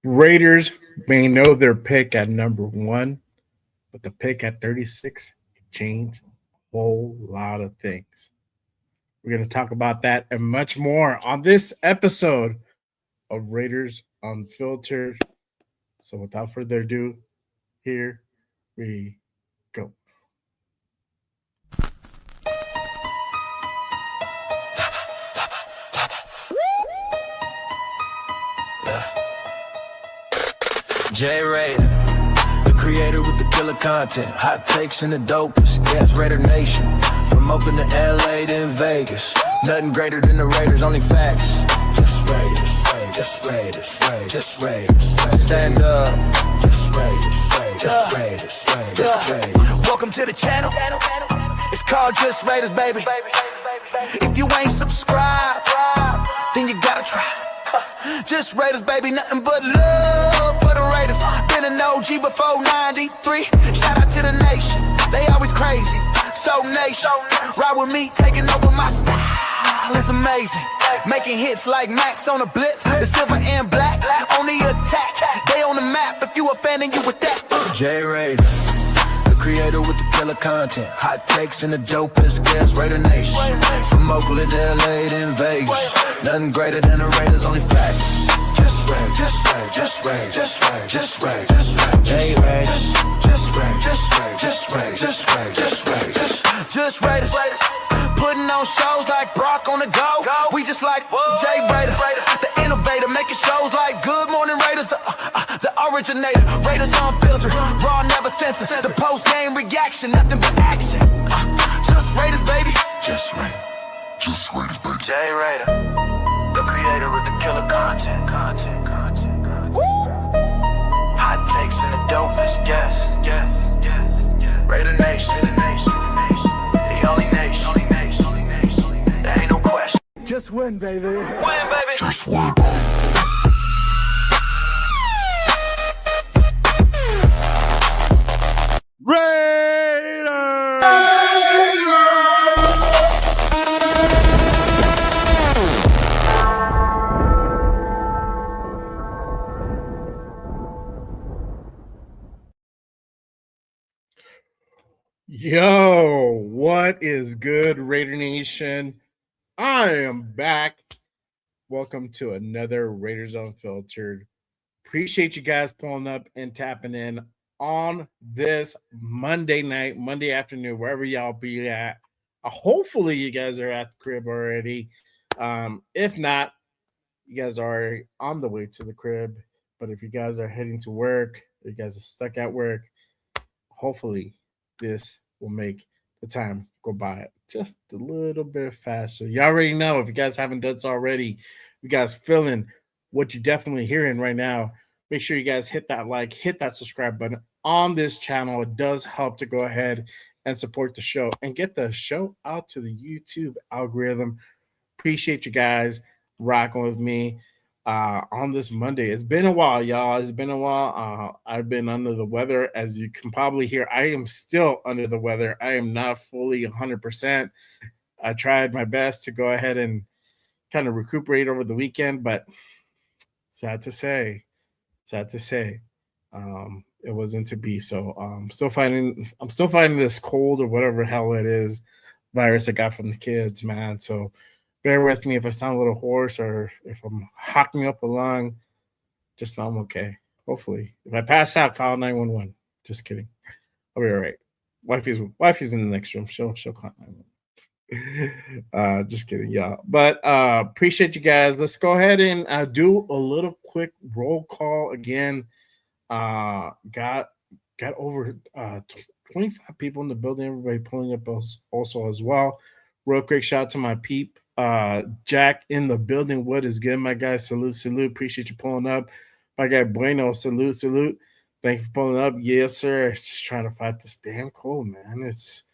Raiders may know their pick at number one, but the pick at 36 changed a whole lot of things. We're going to talk about that and much more on this episode of Raiders Unfiltered. So without further ado, here we go. J Raider, the creator with the killer content, hot takes and the dopest. Gas Raider Nation, from Oakland to LA to Vegas. Nothing greater than the Raiders, only facts. Just Raiders, just Raiders, just Raiders. Stand up, just Raiders, just Raiders, just Raiders. Welcome to the channel. It's called Just Raiders, baby. If you ain't subscribed, then you gotta try. Just Raiders, baby, nothing but love for the Raiders. Been an OG before 93. Shout out to the nation, they always crazy. So nation, ride with me, taking over my style. It's amazing, making hits like Max on the blitz. The silver and black, on the attack. They on the map, if you a fan and you with that. J Raider, the creator with the killer content, hot takes and the dopest. Gas Raider Nation, from Oakland to LA to Vegas. Nothing greater than the Raiders, only facts. Just Raiders, just Raiders, just Raiders, just Raiders, just Raiders, just Raiders, J Raiders, just Raiders, just Raiders, just Raiders, just Raiders, just Raiders, just Raiders. Putting on shows like Brock on the go. We just like J Raider, the innovator, making shows like Good Morning Raiders, the originator. Raiders Unfiltered, raw, never censored. The post game reaction, nothing but action. Just Raiders, baby. Just Raiders. Just Raiders, baby. J Raider, the creator with the killer content. Hot takes and the dopest, yes. Raider Nation, the only nation. There ain't no question. Just win, baby. Win, baby. Just win. Yo, what is good, Raider Nation? I am back. Welcome to another Raiders Unfiltered. Appreciate you guys pulling up and tapping in on this Monday night, Monday afternoon, wherever y'all be at. Hopefully, you guys are at the crib already. If not, you guys are on the way to the crib. But if you guys are heading to work, you guys are stuck at work, hopefully this will make the time go by just a little bit faster. You already know, if you guys haven't done so already, you guys feeling what you're definitely hearing right now, make sure you guys hit that like, hit that subscribe button on this channel. It does help to go ahead and support the show and get the show out to the YouTube algorithm. Appreciate you guys rocking with me on this Monday. It's been a while, y'all. It's been a while. I've been under the weather. As you can probably hear, I am still under the weather. I am not fully 100%. I tried my best to go ahead and kind of recuperate over the weekend, but sad to say, it wasn't to be. So I'm still fighting this cold or whatever the hell it is virus I got from the kids, man. So bear with me if I sound a little hoarse or if I'm hocking up a lung. Just know I'm okay. Hopefully, if I pass out, call 911. Just kidding. I'll be all right. Wifey's in the next room. She'll call 911. Just kidding, yeah. But appreciate you guys. Let's go ahead and do a little quick roll call again. Got over 25 people in the building. Everybody pulling up also as well. Real quick shout out to my peep. Jack in the building. What is good, my guy? Salute. Appreciate you pulling up. My guy Bueno, salute. Thank you for pulling up. Yes, sir. Just trying to fight this damn cold, man. It's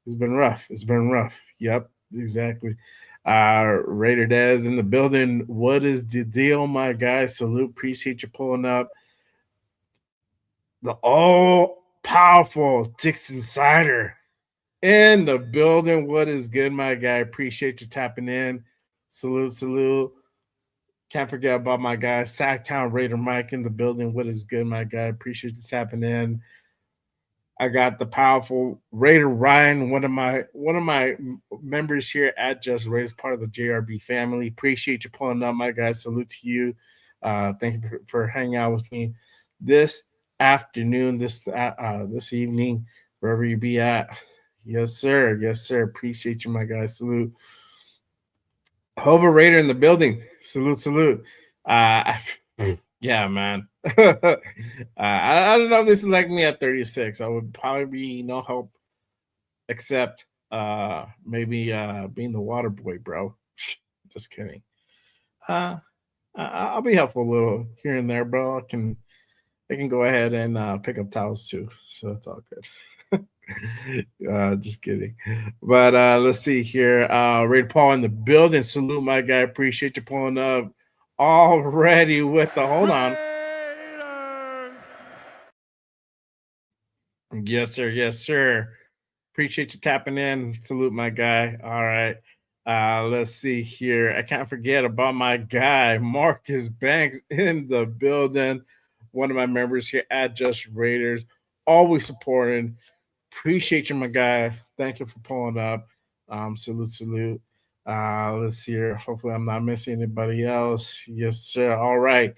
been rough. Yep, exactly. Raider Dez in the building. What is the deal, my guy? Salute. Appreciate you pulling up. The all-powerful Dixon Cider in the building. What is good, my guy? Appreciate you tapping in. Salute. Can't forget about my guy, Sacktown Raider Mike in the building. What is good, my guy? Appreciate you tapping in. I got the powerful Raider Ryan, one of my members here at Just Raiders, part of the JRB family. Appreciate you pulling up, my guy. Salute to you. Thank you for hanging out with me this afternoon, this evening, wherever you be at. Yes, sir. Yes, sir. Appreciate you, my guy. Salute. Hoba Raider in the building. Salute, salute. Yeah, man. I don't know if they select me at 36. I would probably be no help except maybe being the water boy, bro. Just kidding. I'll be helpful a little here and there, bro. I can go ahead and pick up towels too, so it's all good. Just kidding. But let's see here. Ray Paul in the building. Salute, my guy. Appreciate you pulling up already with the hold on. Yes, sir. Yes, sir. Appreciate you tapping in. Salute, my guy. All right. Let's see here. I can't forget about my guy, Marcus Banks in the building. One of my members here at Just Raiders. Always supporting. Appreciate you, my guy. Thank you for pulling up. Salute, salute. Let's see here. Hopefully, I'm not missing anybody else. Yes, sir. All right.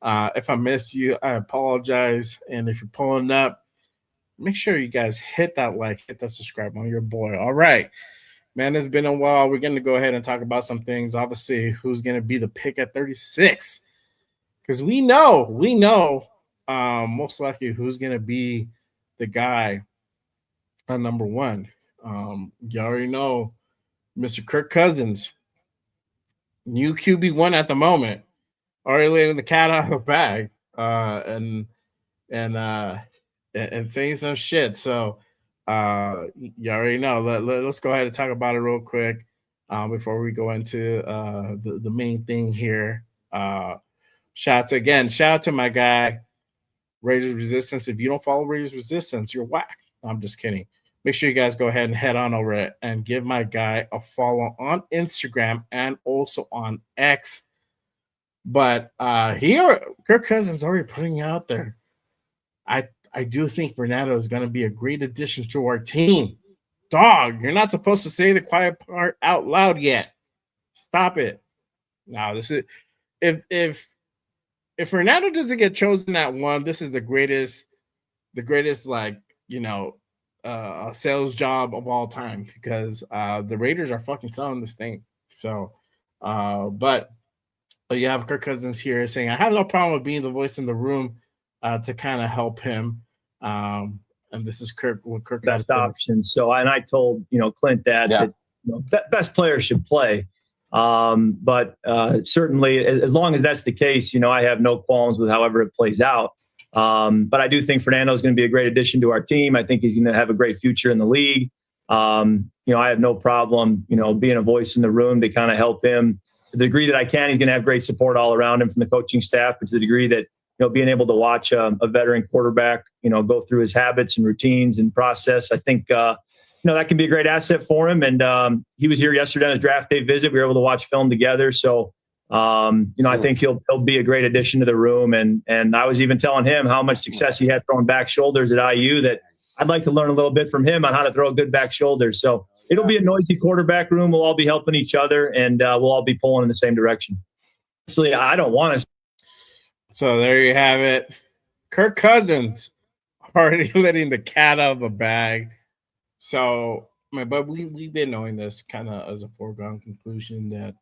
If I missed you, I apologize. And if you're pulling up, make sure you guys hit that like, hit that subscribe on your boy. All right. Man, it's been a while. We're going to go ahead and talk about some things. Obviously, who's going to be the pick at 36? Because we know, most likely who's going to be the guy at number one. You already know Mr. Kirk Cousins, new QB1 at the moment, already letting the cat out of the bag and saying some shit. So you already know. Let's go ahead and talk about it real quick before we go into the main thing here. Shout out to my guy, Raiders Resistance. If you don't follow Raiders Resistance, you're whack. I'm just kidding. Make sure you guys go ahead and head on over it and give my guy a follow on Instagram and also on X. But here, Kirk Cousins already putting out there. I do think Bernardo is going to be a great addition to our team. Dog, you're not supposed to say the quiet part out loud yet. Stop it. Now, this is if Fernando doesn't get chosen at one, this is the greatest like sales job of all time because the Raiders are fucking selling this thing. So, but you have Kirk Cousins here saying, I have no problem with being the voice in the room to kind of help him. And this is Kirk. What Kirk best option. So, and I told Clint that best players should play. But certainly, as long as that's the case, I have no qualms with however it plays out. But I do think Fernando is going to be a great addition to our team. I think he's going to have a great future in the league. I have no problem, being a voice in the room to kind of help him to the degree that I can. He's going to have great support all around him from the coaching staff, but to the degree that, being able to watch a veteran quarterback, go through his habits and routines and process, I think, that can be a great asset for him. And he was here yesterday on his draft day visit. We were able to watch film together. So, I think he'll be a great addition to the room. And I was even telling him how much success he had throwing back shoulders at IU that I'd like to learn a little bit from him on how to throw a good back shoulder. So it'll be a noisy quarterback room. We'll all be helping each other and we'll all be pulling in the same direction. Honestly, I don't want to. So there you have it. Kirk Cousins already letting the cat out of the bag. So, but we've been knowing this kind of as a foregone conclusion that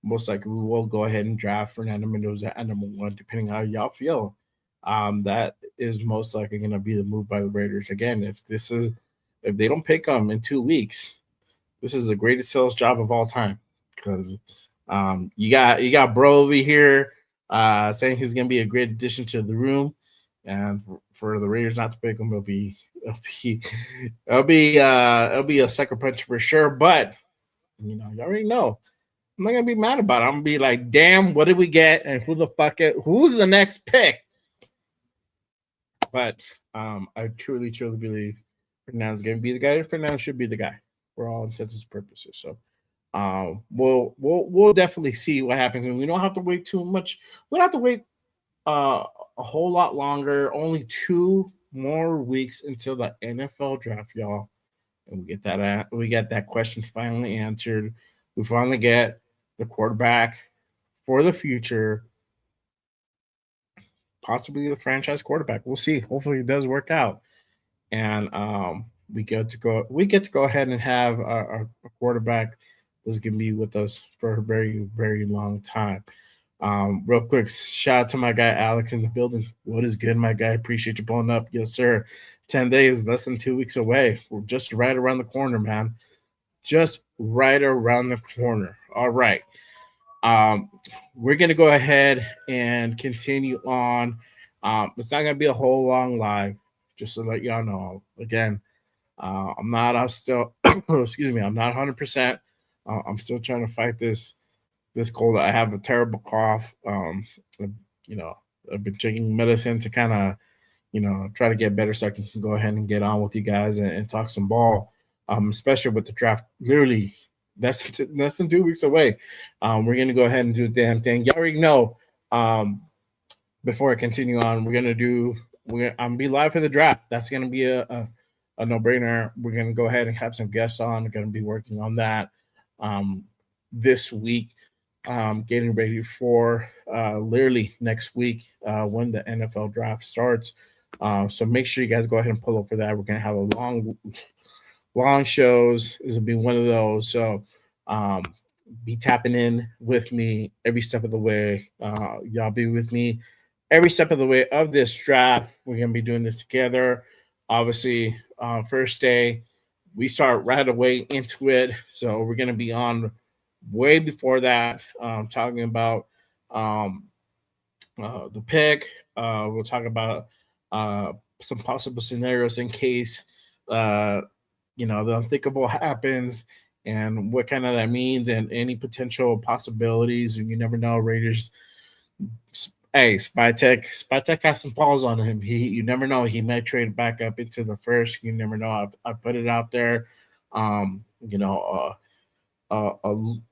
most likely we will go ahead and draft Fernando Mendoza at number one, depending on how y'all feel. That is most likely going to be the move by the Raiders. Again, if they don't pick him in 2 weeks, this is the greatest sales job of all time because you got Bro over here saying he's going to be a great addition to the room, and for the Raiders not to pick him, it'll be a sucker punch for sure. But you already know. I'm not gonna be mad about it. I'm gonna be like, damn, what did we get? And who's the next pick? But I truly believe Fernando's gonna be the guy. Fernando should be the guy for all intents and purposes. So We'll definitely see what happens, and we don't have to wait too much. We don't have to wait a whole lot longer. Only 2 more weeks until the NFL draft, y'all, and we get that question finally answered. We finally get the quarterback for the future, possibly the franchise quarterback. We'll see. Hopefully, it does work out, and we get to go. We get to go ahead and have our quarterback was going to be with us for a very very long time. Real quick, shout out to my guy Alex in the building. What is good, my guy? Appreciate you pulling up. Yes, sir. 10 days, less than 2 weeks away. We're just right around the corner, man. Just right around the corner. All right. Um, we're gonna go ahead and continue on. It's not gonna be a whole long live, just to let y'all know. Again, I'm not. I'm still. excuse me. I'm not 100%. I'm still trying to fight this cold. I have a terrible cough. You know, I've been taking medicine to kind of, try to get better so I can go ahead and get on with you guys and talk some ball. Especially with the draft, literally less than 2 weeks away. We're gonna go ahead and do the damn thing. Y'all already know. Um, Before I continue on, I'm gonna be live for the draft. That's gonna be a no brainer. We're gonna go ahead and have some guests on. We're gonna be working on that um, this week, getting ready for literally next week when the NFL draft starts. So make sure you guys go ahead and pull up for that. We're gonna have a long shows. This will be one of those. So um, be tapping in with me every step of the way. Y'all be with me every step of the way of this draft. We're gonna be doing this together. Obviously, first day we start right away into it. So we're gonna be on way before that, talking about um, the pick. We'll talk about uh, some possible scenarios in case uh, the unthinkable happens and what kind of that means and any potential possibilities. And you never know, Raiders. Hey, Spy Tech has some balls on him. You never know. He might trade back up into the first. You never know. I put it out there. A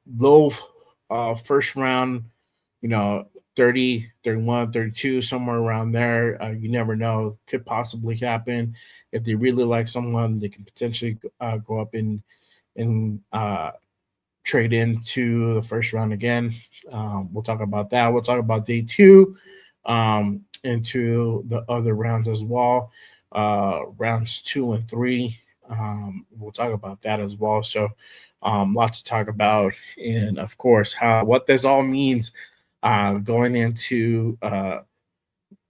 low first round, you know, 30, 31, 32, somewhere around there. You never know. Could possibly happen. If they really like someone, they can potentially go up and trade into the first round again. We'll talk about that. We'll talk about day two, into the other rounds as well. Rounds 2 and 3. We'll talk about that as well. So, lots to talk about, and of course, what this all means going into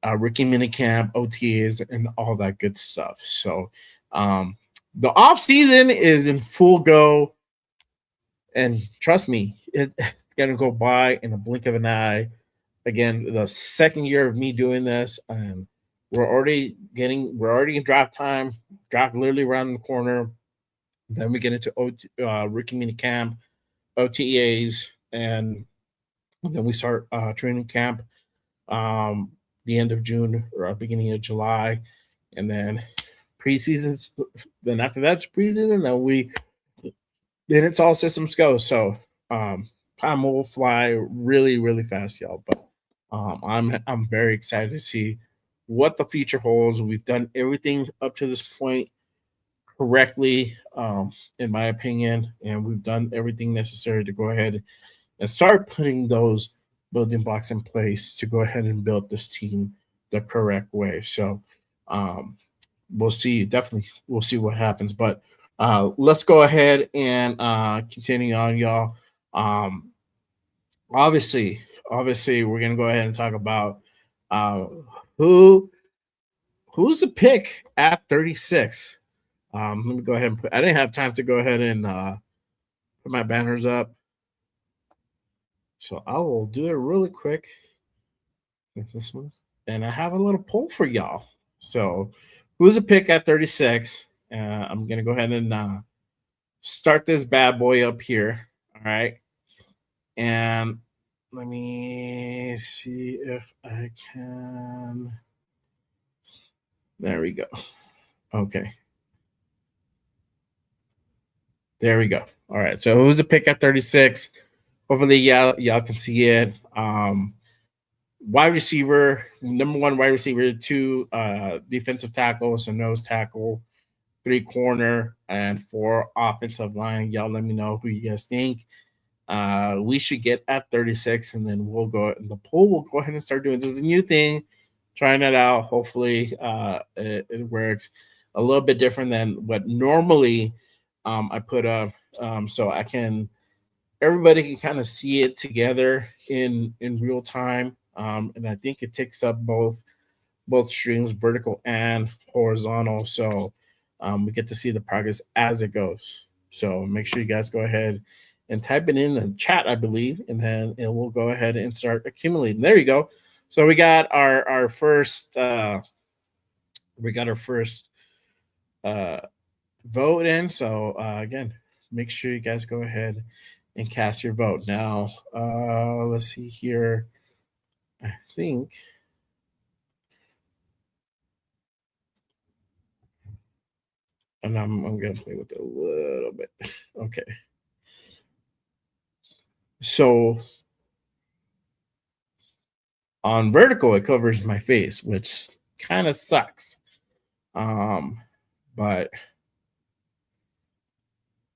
rookie minicamp, OTAs, and all that good stuff. So, the off season is in full go, and trust me, it's gonna go by in a blink of an eye. Again, the second year of me doing this, and we're already in draft time. Draft literally around the corner. Then we get into rookie mini camp, OTAs, and then we start training camp the end of June or beginning of July, and then preseasons. Then after that's preseason, then it's all systems go. So time will fly really really fast, y'all. But I'm very excited to see what the future holds. We've done everything up to this point correctly, in my opinion, and we've done everything necessary to go ahead and start putting those building blocks in place to go ahead and build this team the correct way. So we'll see. Definitely, we'll see what happens. But let's go ahead and continue on, y'all. Um, obviously, we're gonna go ahead and talk about uh, who who's the pick at 36. Let me go ahead and I didn't have time to go ahead and put my banners up, so I will do it really quick. This one, and I have a little poll for y'all. So, who's a pick at 36? I'm gonna go ahead and start this bad boy up here. All right, and let me see if I can. There we go. Okay. There we go. All right. So who's a pick at 36? Hopefully, y'all can see it. Wide receiver, number one wide receiver, two defensive tackle, so nose tackle, three corner, and four offensive line. Y'all let me know who you guys think. We should get at 36, and then we'll go in the poll. We'll go ahead and start doing this. Is a new thing, trying it out. Hopefully, it works a little bit different than what normally I put up, so I can everybody can kind of see it together in real time. And I think it takes up both streams, vertical and horizontal. So we get to see the progress as it goes. So make sure you guys go ahead and type it in the chat, I believe, and then it will go ahead and start accumulating. There you go. So we got our first uh, vote in. So again, make sure you guys go ahead and cast your vote. Now, let's see here. I think. And I'm going to play with it a little bit. Okay. So on vertical, it covers my face, which kind of sucks. But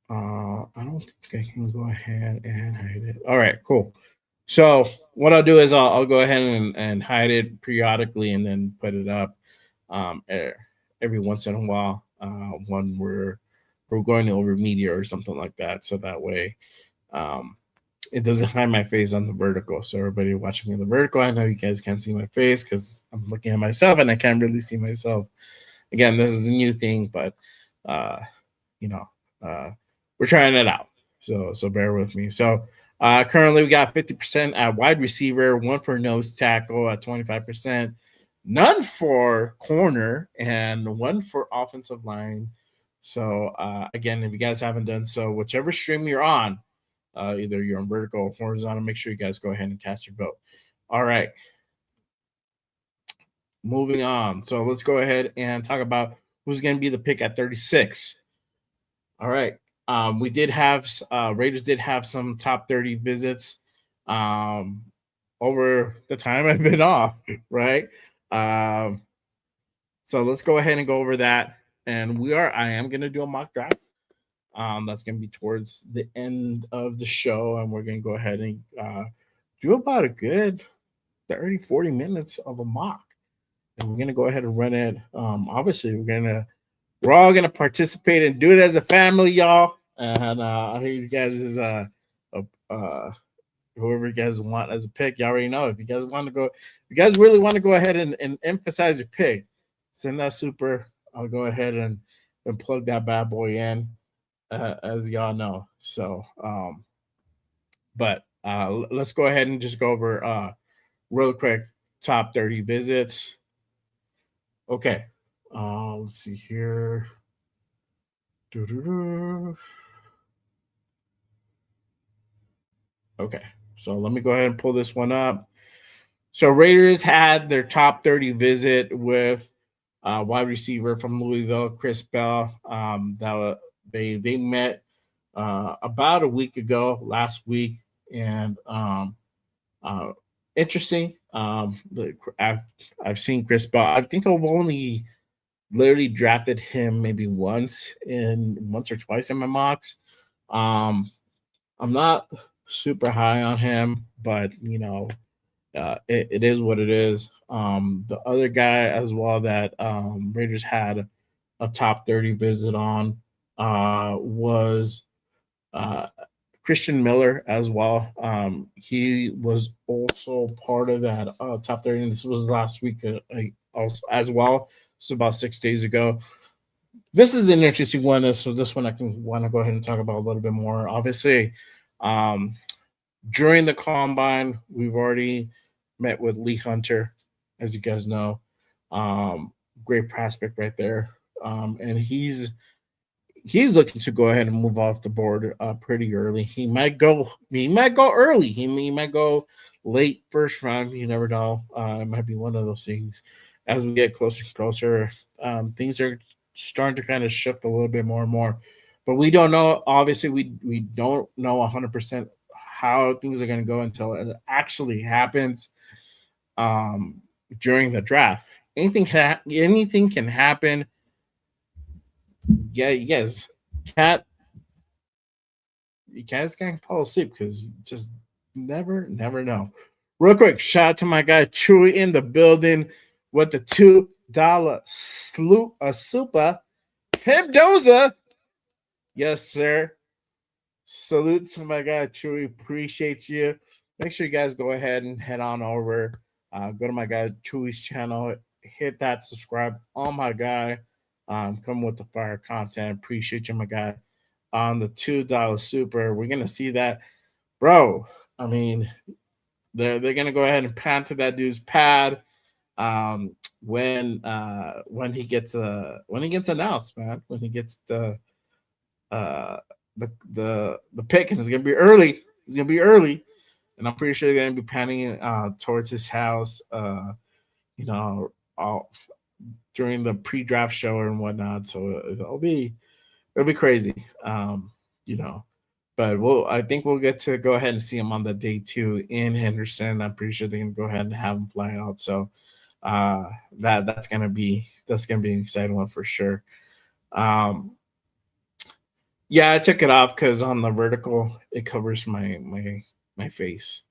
I don't think I can go ahead and hide it. All right, cool. So what I'll do is I'll go ahead and hide it periodically and then put it up every once in a while when we're going over media or something like that. So that way it doesn't hide my face on the vertical. So everybody watching me on the vertical, I know you guys can't see my face because I'm looking at myself and I can't really see myself. Again, this is a new thing, but you know, we're trying it out. So bear with me. So currently we got 50% at wide receiver, one for nose tackle at 25%, none for corner, and one for offensive line. So again, if you guys haven't done so, whichever stream you're on, either you're on vertical or horizontal, make sure you guys go ahead and cast your vote. All right. Moving on. So let's go ahead and talk about who's going to be the pick at 36. All right. We did have Raiders did have some top 30 visits over the time I've been off, right? So let's go ahead and go over that. And I am going to do a mock draft. That's going to be towards the end of the show. And we're going to go ahead and do about a good 30, 40 minutes of a mock. And we're going to go ahead and run it. Obviously, we're all going to participate and do it as a family, y'all. And I hear you guys is whoever you guys want as a pick. You already know. If you guys really want to go ahead and emphasize your pick, send that super. I'll go ahead and plug that bad boy in, as y'all know. So, but let's go ahead and just go over real quick top 30 visits. Okay. Let's see here. Okay. So let me go ahead and pull this one up. So Raiders had their top 30 visit with wide receiver from Louisville, Chris Bell. They met about a week ago, last week, and interesting. I've seen Chris Bell. I think I've only literally drafted him maybe once or twice in my mocks. I'm not super high on him, but it is what it is. The other guy as well that Raiders had a top 30 visit on was Christian Miller as well. He was also part of that top 30. And this was last week also, as well. This was about 6 days ago. This is an interesting one. So this one I can want to go ahead and talk about a little bit more. Obviously, during the combine, we've already met with Lee Hunter, as you guys know. Great prospect right there. And he's looking to go ahead and move off the board pretty early. He might go early. He might go late first round. You never know. It might be one of those things. As we get closer and closer, things are starting to kind of shift a little bit more and more. but we don't know. Obviously, we don't know 100% how things are going to go until it actually happens um, during the draft. Anything can happen. Yeah, yes, cat you guys can't fall asleep because just never know. Real quick, shout out to my guy Chewy in the building with the $2 super Hibdoza. Yes, sir. Salute to my guy Chewy. Appreciate you. Make sure you guys go ahead and head on over. Go to my guy Chewy's channel. Hit that subscribe on my guy. Come with the fire content. Appreciate you, my guy. On the $2 super, we're gonna see that, bro. I mean, they're gonna go ahead and pan to that dude's pad when he gets announced, man. When he gets uh the pick, and it's gonna be early. It's gonna be early, and I'm pretty sure they're gonna be panning towards his house. You know, all, during the pre-draft show and whatnot. So it'll be crazy. You know, but I think we'll get to go ahead and see him on the day 2 in Henderson. I'm pretty sure they're gonna go ahead and have him fly out. So that's gonna be an exciting one for sure. Um, yeah, I took it off because on the vertical it covers my face.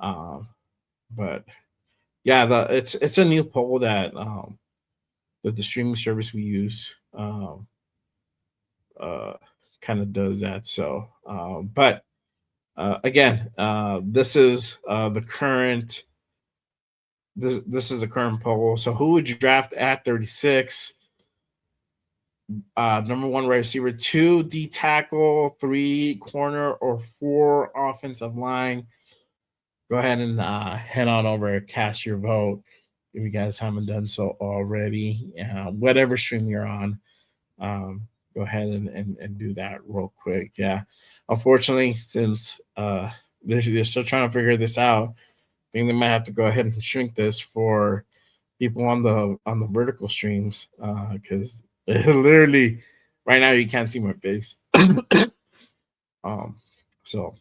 Um, but yeah, it's a new pole that the streaming service we use uh kind of does that. So, but again, this is the current. This is the current poll. So, who would you draft at 36? Number 1 wide receiver, 2 D tackle, 3 corner, or 4 offensive line. Go ahead and head on over and cast your vote if you guys haven't done so already. Whatever stream you're on, go ahead and do that real quick. Yeah, unfortunately, since they're still trying to figure this out, I think they might have to go ahead and shrink this for people on the vertical streams because literally right now you can't see my face. So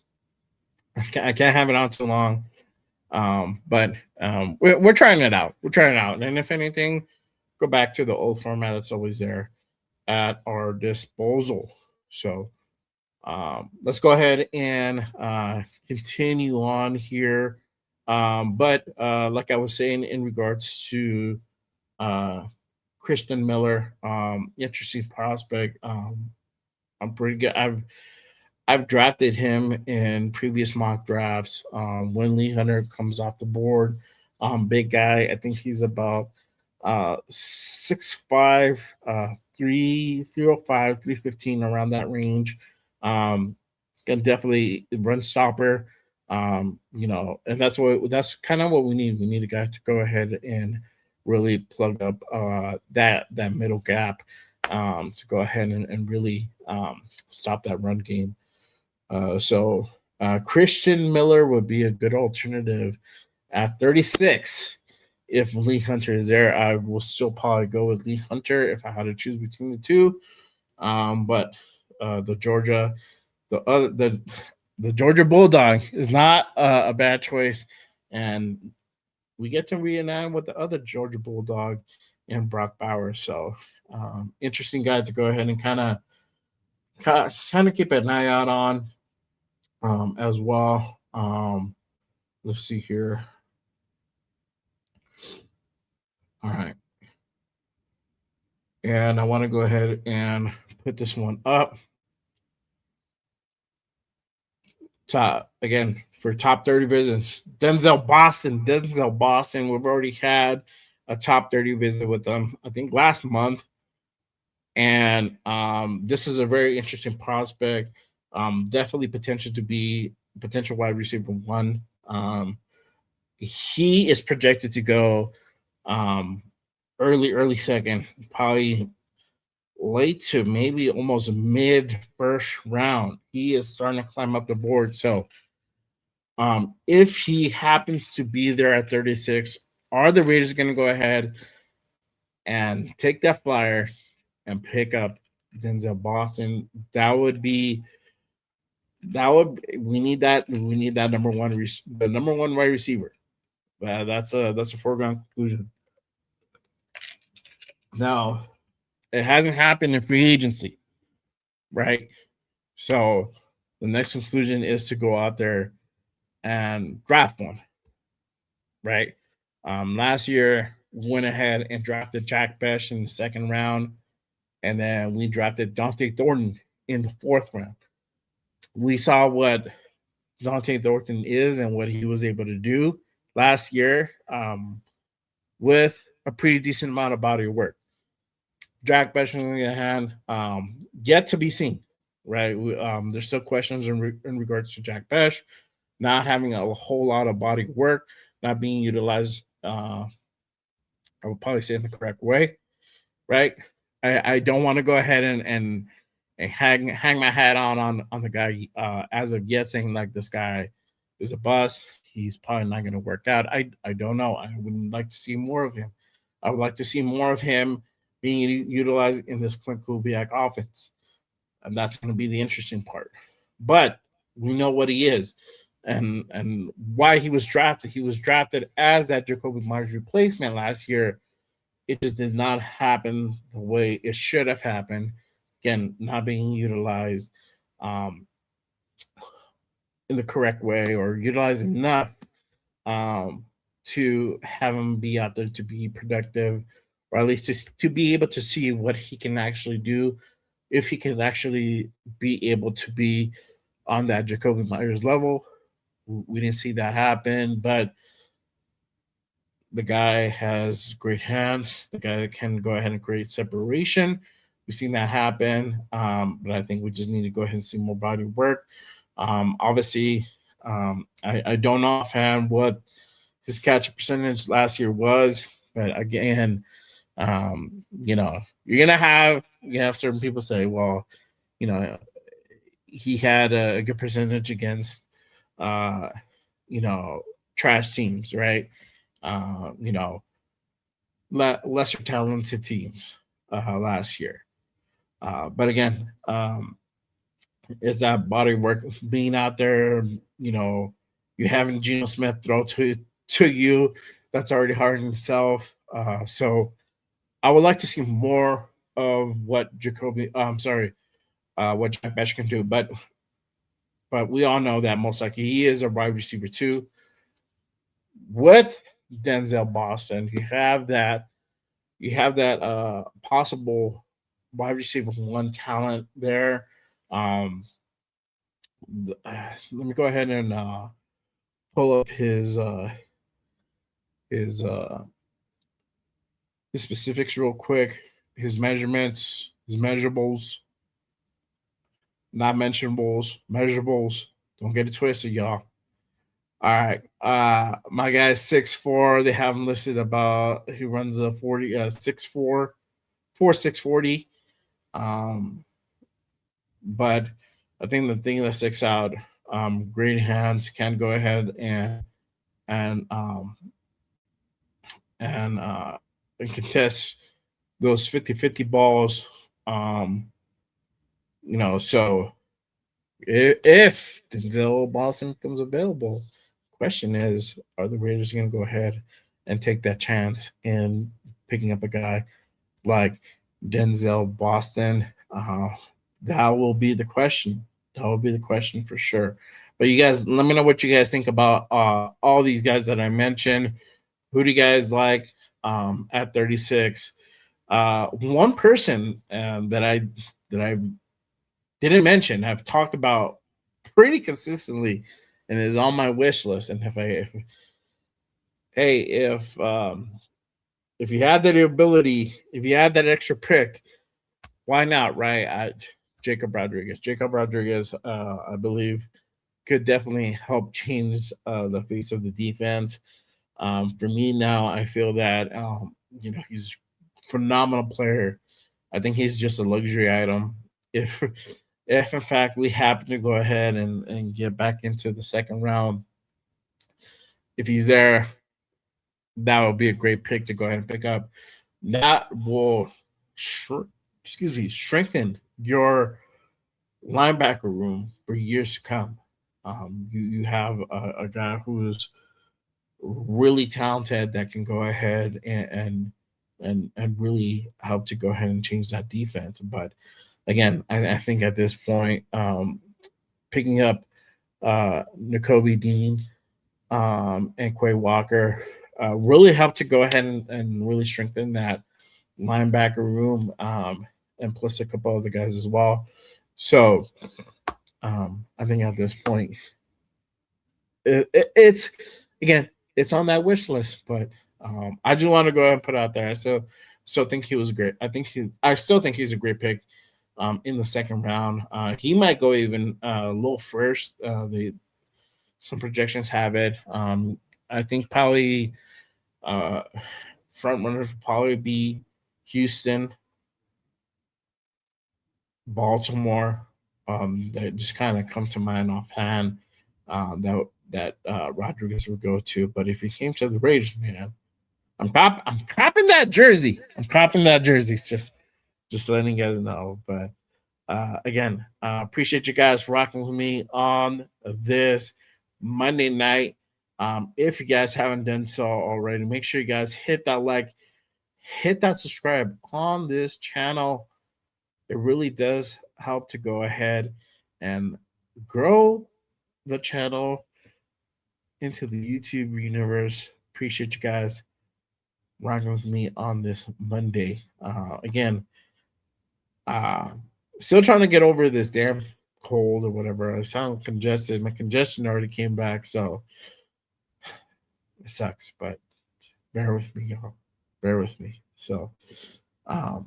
I can't have it on too long. But we're trying it out. We're trying it out, and if anything, go back to the old format that's always there at our disposal. So let's go ahead and continue on here. But like I was saying, in regards to uh, Kristen Miller, interesting prospect. I'm pretty good. I've drafted him in previous mock drafts. When Lee Hunter comes off the board, big guy. I think he's about 6'5", 305, 315, around that range. Can definitely run stopper. And that's kind of what we need. We need a guy to go ahead and really plug up that middle gap to go ahead and really stop that run game. So Christian Miller would be a good alternative at 36. If Lee Hunter is there, I will still probably go with Lee Hunter if I had to choose between the two. But the the Georgia Bulldog is not a bad choice, and we get to reunite with the other Georgia Bulldog and Brock Bowers. So interesting guy to go ahead and kind of keep an eye out on as well. Let's see here. All right. And I want to go ahead and put this one up. Top again for top 30 visits. Denzel Boston. We've already had a top 30 visit with them, I think last month. And this is a very interesting prospect. Definitely potential wide receiver 1. He is projected to go early second, probably late to maybe almost mid first round. He is starting to climb up the board. So if he happens to be there at 36, are the Raiders going to go ahead and take that flyer and pick up Denzel Boston. We need that. We need that the number one wide receiver. That's a foregone conclusion. Now, it hasn't happened in free agency, right? So the next conclusion is to go out there and draft one, right? Last year, went ahead and drafted Jack Besh in the second round, and then we drafted Dante Thornton in the fourth round. We saw what Dante Thornton is and what he was able to do last year with a pretty decent amount of body of work. Jack Besh, on the other hand, yet to be seen, right? There's still questions in regards to Jack Besh not having a whole lot of body work, not being utilized. I would probably say in the correct way, right? I don't want to go ahead and hang my hat on the guy as of yet, saying like this guy is a bust. He's probably not going to work out. I don't know. I would like to see more of him. I would like to see more of him being utilized in this Clint Kubiak offense, and that's going to be the interesting part. But we know what he is, and why he was drafted. He was drafted as that Jacoby Myers replacement last year. It just did not happen the way it should have happened. Again, not being utilized um, in the correct way or utilized enough um, to have him be out there to be productive, or at least to be able to see what he can actually do, if he can actually be able to be on that Jacoby Myers level. We didn't see that happen, but the guy has great hands. The guy can go ahead and create separation. We've seen that happen, but I think we just need to go ahead and see more body work. Obviously, I don't know offhand what his catch percentage last year was, but again, you're gonna have certain people say, well, you know, he had a good percentage against, uh, you know, trash teams, right? Uh, you know, lesser talented teams last year. But again, it's that body work being out there. You know, you having Geno Smith throw to you. That's already hard in himself. So I would like to see more of what what Jack Besh can do. But we all know that most likely he is a wide receiver too. With Denzel Boston, you have that possible wide receiver one talent there. Um, let me go ahead and pull up his uh, his specifics real quick. His measurements, his measurables, not mentionables, measurables. Don't get it twisted, y'all. All right. My guy's 6'4". They have him listed about he runs a 40 6'4", 4.640. But I think the thing that sticks out, great hands, can go ahead and um and uh and contest those 50-50 balls. Um, so if Denzel Boston comes available, question is, are the Raiders going to go ahead and take that chance in picking up a guy like Denzel Boston? That will be the question. That will be the question for sure. But you guys, let me know what you guys think about all these guys that I mentioned. Who do you guys like at 36? One person that I didn't mention, have talked about pretty consistently, and is on my wish list. And if you had that ability, if you had that extra pick, why not? Right? Jacob Rodriguez. Jacob Rodriguez, I believe, could definitely help change the face of the defense. For me now, I feel that he's a phenomenal player. I think he's just a luxury item. If if in fact we happen to go ahead and get back into the second round, if he's there, that would be a great pick to go ahead and pick up. That will strengthen your linebacker room for years to come. You have a guy who's really talented that can go ahead and really help to go ahead and change that defense. But again, I think at this point, picking up N'Kobe Dean and Quay Walker really helped to go ahead and really strengthen that linebacker room, and plus a couple other guys as well. So I think at this point, it's again, it's on that wish list. But I just want to go ahead and put it out there. I still think he was great. I still think he's a great pick in the second round. He might go even a little first. Some projections have it. I think probably front runners will probably be Houston, Baltimore. That just kind of come to mind offhand. That Rodriguez would go to. But if he came to the Raiders, man, I'm copping that jersey. I'm copping that jersey. It's just letting you guys know. But again, appreciate you guys rocking with me on this Monday night. If you guys haven't done so already, make sure you guys hit that like, hit that subscribe on this channel. It really does help to go ahead and grow the channel into the YouTube universe. Appreciate you guys rocking with me on this Monday. Again, still trying to get over this damn cold or whatever. I sound congested. My congestion already came back, so it sucks. But bear with me, y'all. Bear with me. So, I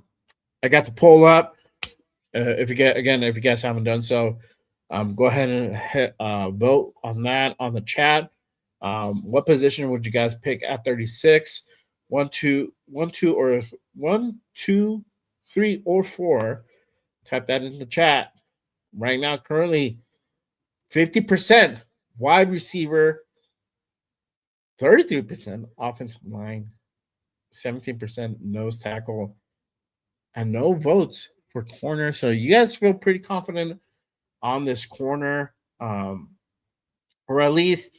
got the poll up. If you guys haven't done so, go ahead and hit, vote on that on the chat. What position would you guys pick at 36? 1, 2, 1, 2, or 1, 2, 3, or 4? Type that in the chat. Right now, currently 50% wide receiver, 33% offensive line, 17% nose tackle, and no votes for corner. So you guys feel pretty confident on this corner, or at least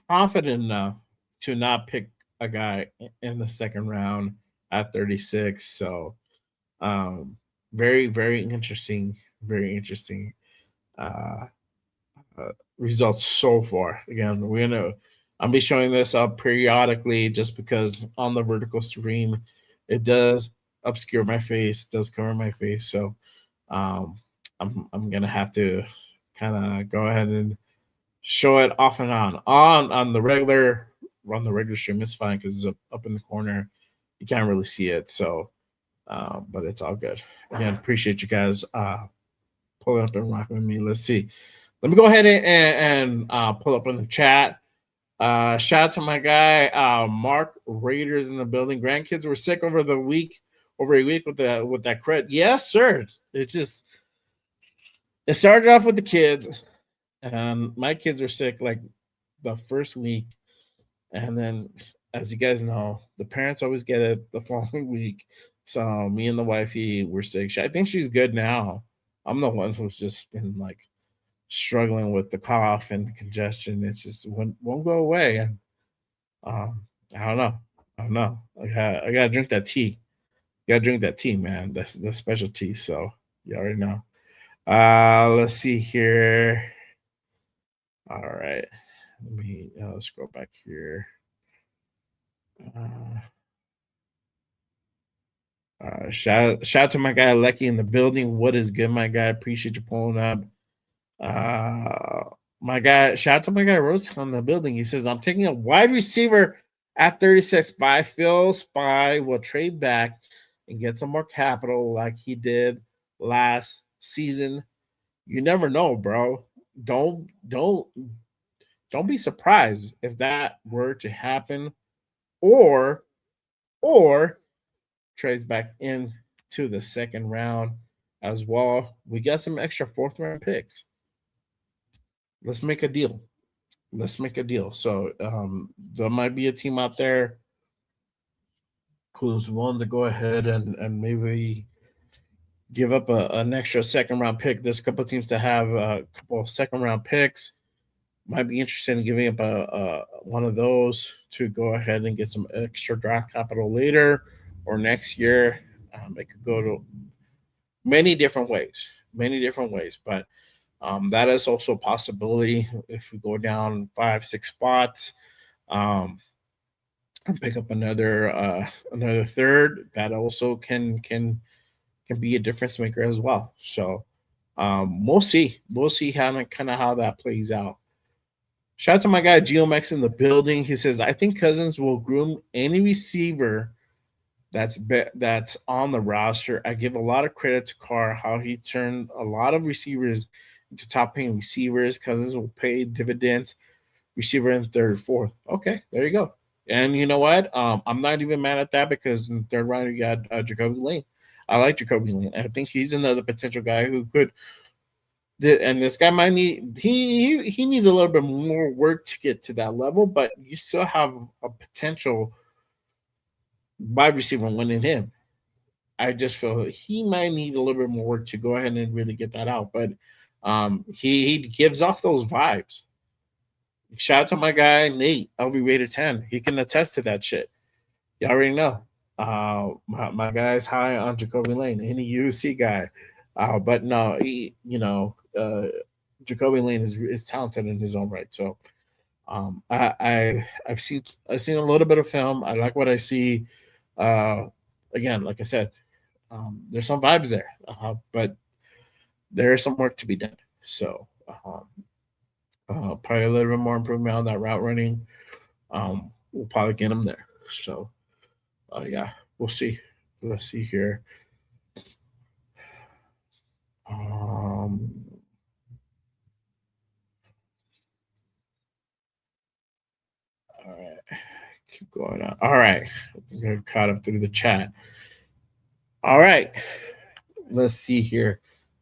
confident enough to not pick a guy in the second round at 36. So very, very interesting. Very interesting results so far. Again, I'll be showing this up periodically just because on the vertical stream it does obscure my face, does cover my face. So I'm gonna have to kind of go ahead and show it off and on the regular stream. It's fine because it's up in the corner. You can't really see it. So but it's all good. Again, appreciate you guys pulling up and rocking with me. Let's see. Let me go ahead and pull up in the chat. Shout out to my guy Mark. Raiders in the building. Grandkids were sick over a week with that cred. Yes, sir. It started off with the kids, and my kids were sick like the first week, and then, as you guys know, the parents always get it the following week. So me and the wifey were sick. I think she's good now. I'm the one who's just been like struggling with the cough and the congestion. It's just won't go away. And I don't know. I gotta drink that tea. Gotta drink that tea, man. That's the special tea. So you already know. Let's see here. All right. Let me scroll back here. Shout out to my guy Lecky in the building. What is good, my guy? Appreciate you pulling up. My guy, shout out to my guy Rose in the building. He says, I'm taking a wide receiver at 36, but I feel Spy will trade back and get some more capital like he did last season. You never know, bro. Don't be surprised if that were to happen, or trades back into the second round as well. We got some extra fourth round picks. Let's make a deal. So there might be a team out there who's willing to go ahead and maybe give up an extra second round pick. There's a couple of teams that have a couple of second round picks. Might be interested in giving up a one of those to go ahead and get some extra draft capital later or next year. It could go to many different ways, but that is also a possibility if we go down 5, 6 spots, and pick up another third. That also can be a difference maker as well. So we'll see. We'll see how that plays out. Shout out to my guy GeoMex in the building. He says, I think Cousins will groom any receiver that's on the roster. I give a lot of credit to Carr, how he turned a lot of receivers into top paying receivers. Cousins will pay dividends, receiver in third, fourth. Okay, there you go. And you know what? I'm not even mad at that because in the third round you got Jacoby Lane. I like Jacoby Lane. I think he's another potential guy who could. And this guy might need he needs a little bit more work to get to that level, but you still have a potential wide receiver winning him. I just feel he might need a little bit more work to go ahead and really get that out. But he gives off those vibes. Shout out to my guy Nate, LV rated 10. He can attest to that shit. You already know. My guy's high on Jacoby Lane, any UC guy. But no, Jacoby Lane is talented in his own right. So I've seen a little bit of film. I like what I see. Again, like I said, there's some vibes there, but there's some work to be done. So probably a little bit more improvement on that route running. We'll probably get him there. So yeah, we'll see. Let's see here. All right, keep going on. All right, we're caught up through the chat. All right, let's see here.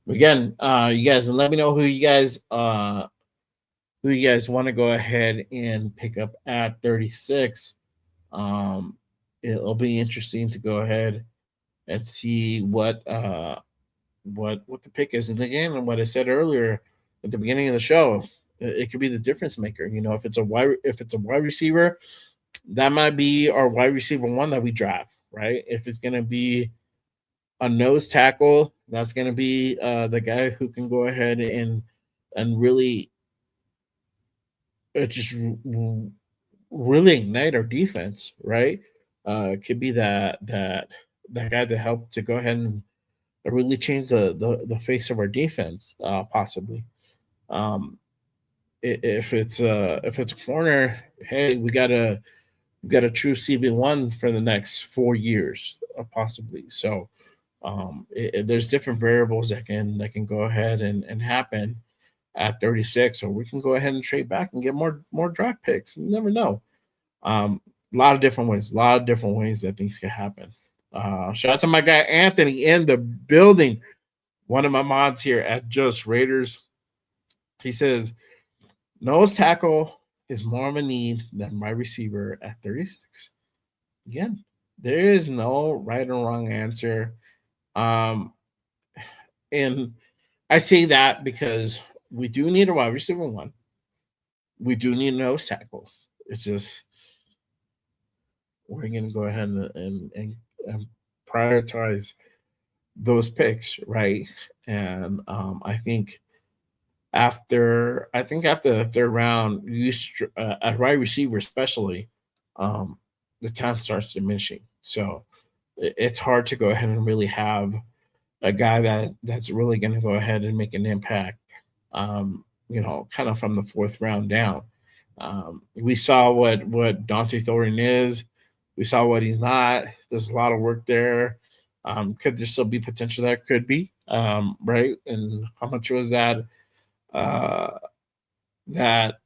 Again, you guys let me know who you guys want to go ahead and pick up at 36. It'll be interesting to go ahead and see what the pick is. And again, and what I said earlier at the beginning of the show, it could be the difference maker. You know, if it's a wide receiver, that might be our wide receiver one that we draft, right? If it's gonna be a nose tackle, that's gonna be the guy who can go ahead and really just really ignite our defense, right? It could be that guy that helped to go ahead and really change the face of our defense, possibly. If it's a corner, hey, we got a true CB1 for the next 4 years, possibly. So there's different variables that can go ahead and happen at 36, or we can go ahead and trade back and get more draft picks. You never know. A lot of different ways that things can happen. Shout out to my guy Anthony in the building, one of my mods here at Just Raiders. He says nose tackle is more of a need than wide receiver at 36. Again, there is no right or wrong answer. And I say that because we do need a wide receiver one. We do need a nose tackle. It's just we're going to go ahead and prioritize those picks, right? And I think after the third round, at wide receiver especially, the time starts diminishing. So it's hard to go ahead and really have a guy that's really going to go ahead and make an impact. Kind of from the fourth round down. We saw what Dante Thorin is. We saw what he's not. There's a lot of work there. Could there still be potential there? Could be, right? And how much was that that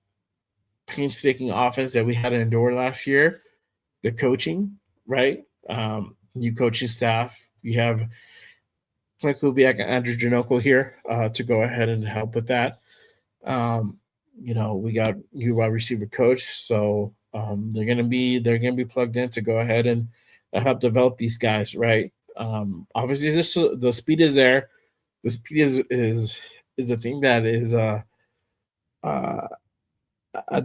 painstaking offense that we had to endure last year? The coaching, right? New coaching staff. You have Clint Kubiak and Andrew Janoko here to go ahead and help with that. We got new wide receiver coach, so they're gonna be plugged in to go ahead and help develop these guys, right? Obviously, this the speed is there. The speed is the thing that is uh,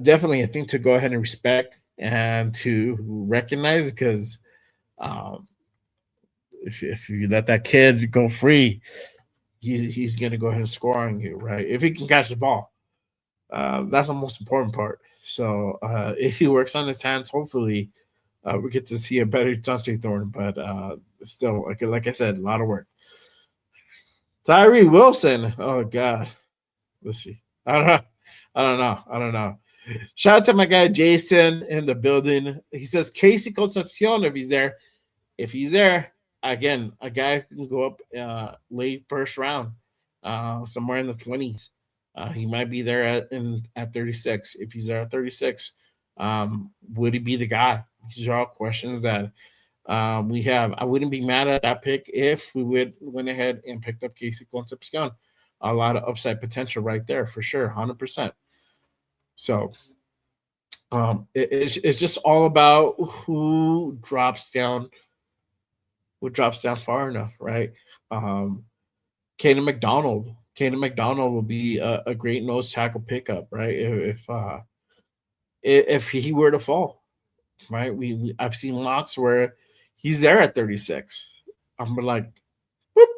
definitely a thing to go ahead and respect and to recognize because um, if you let that kid go free, he's going to go ahead and score on you, right? If he can catch the ball, that's the most important part. So if he works on his hands, hopefully we get to see a better Dante Thorne. But still, like I said, a lot of work. Tyree Wilson. Oh God. Let's see. I don't know. I don't know. I don't know. Shout out to my guy Jason in the building. He says Casey Concepcion if he's there. If he's there, again, a guy who can go up late first round, somewhere in the 20s. He might be there at 36. If he's there at 36, would he be the guy? These are all questions that we have. I wouldn't be mad at that pick if we went ahead and picked up Casey Concepcion. A lot of upside potential right there for sure, 100%. So it's just all about who drops down far enough, right? Um, Caden McDonald. Caden McDonald will be a great nose tackle pickup, right? If he were to fall, right? I've seen mocks where he's there at 36. I'm like, whoop,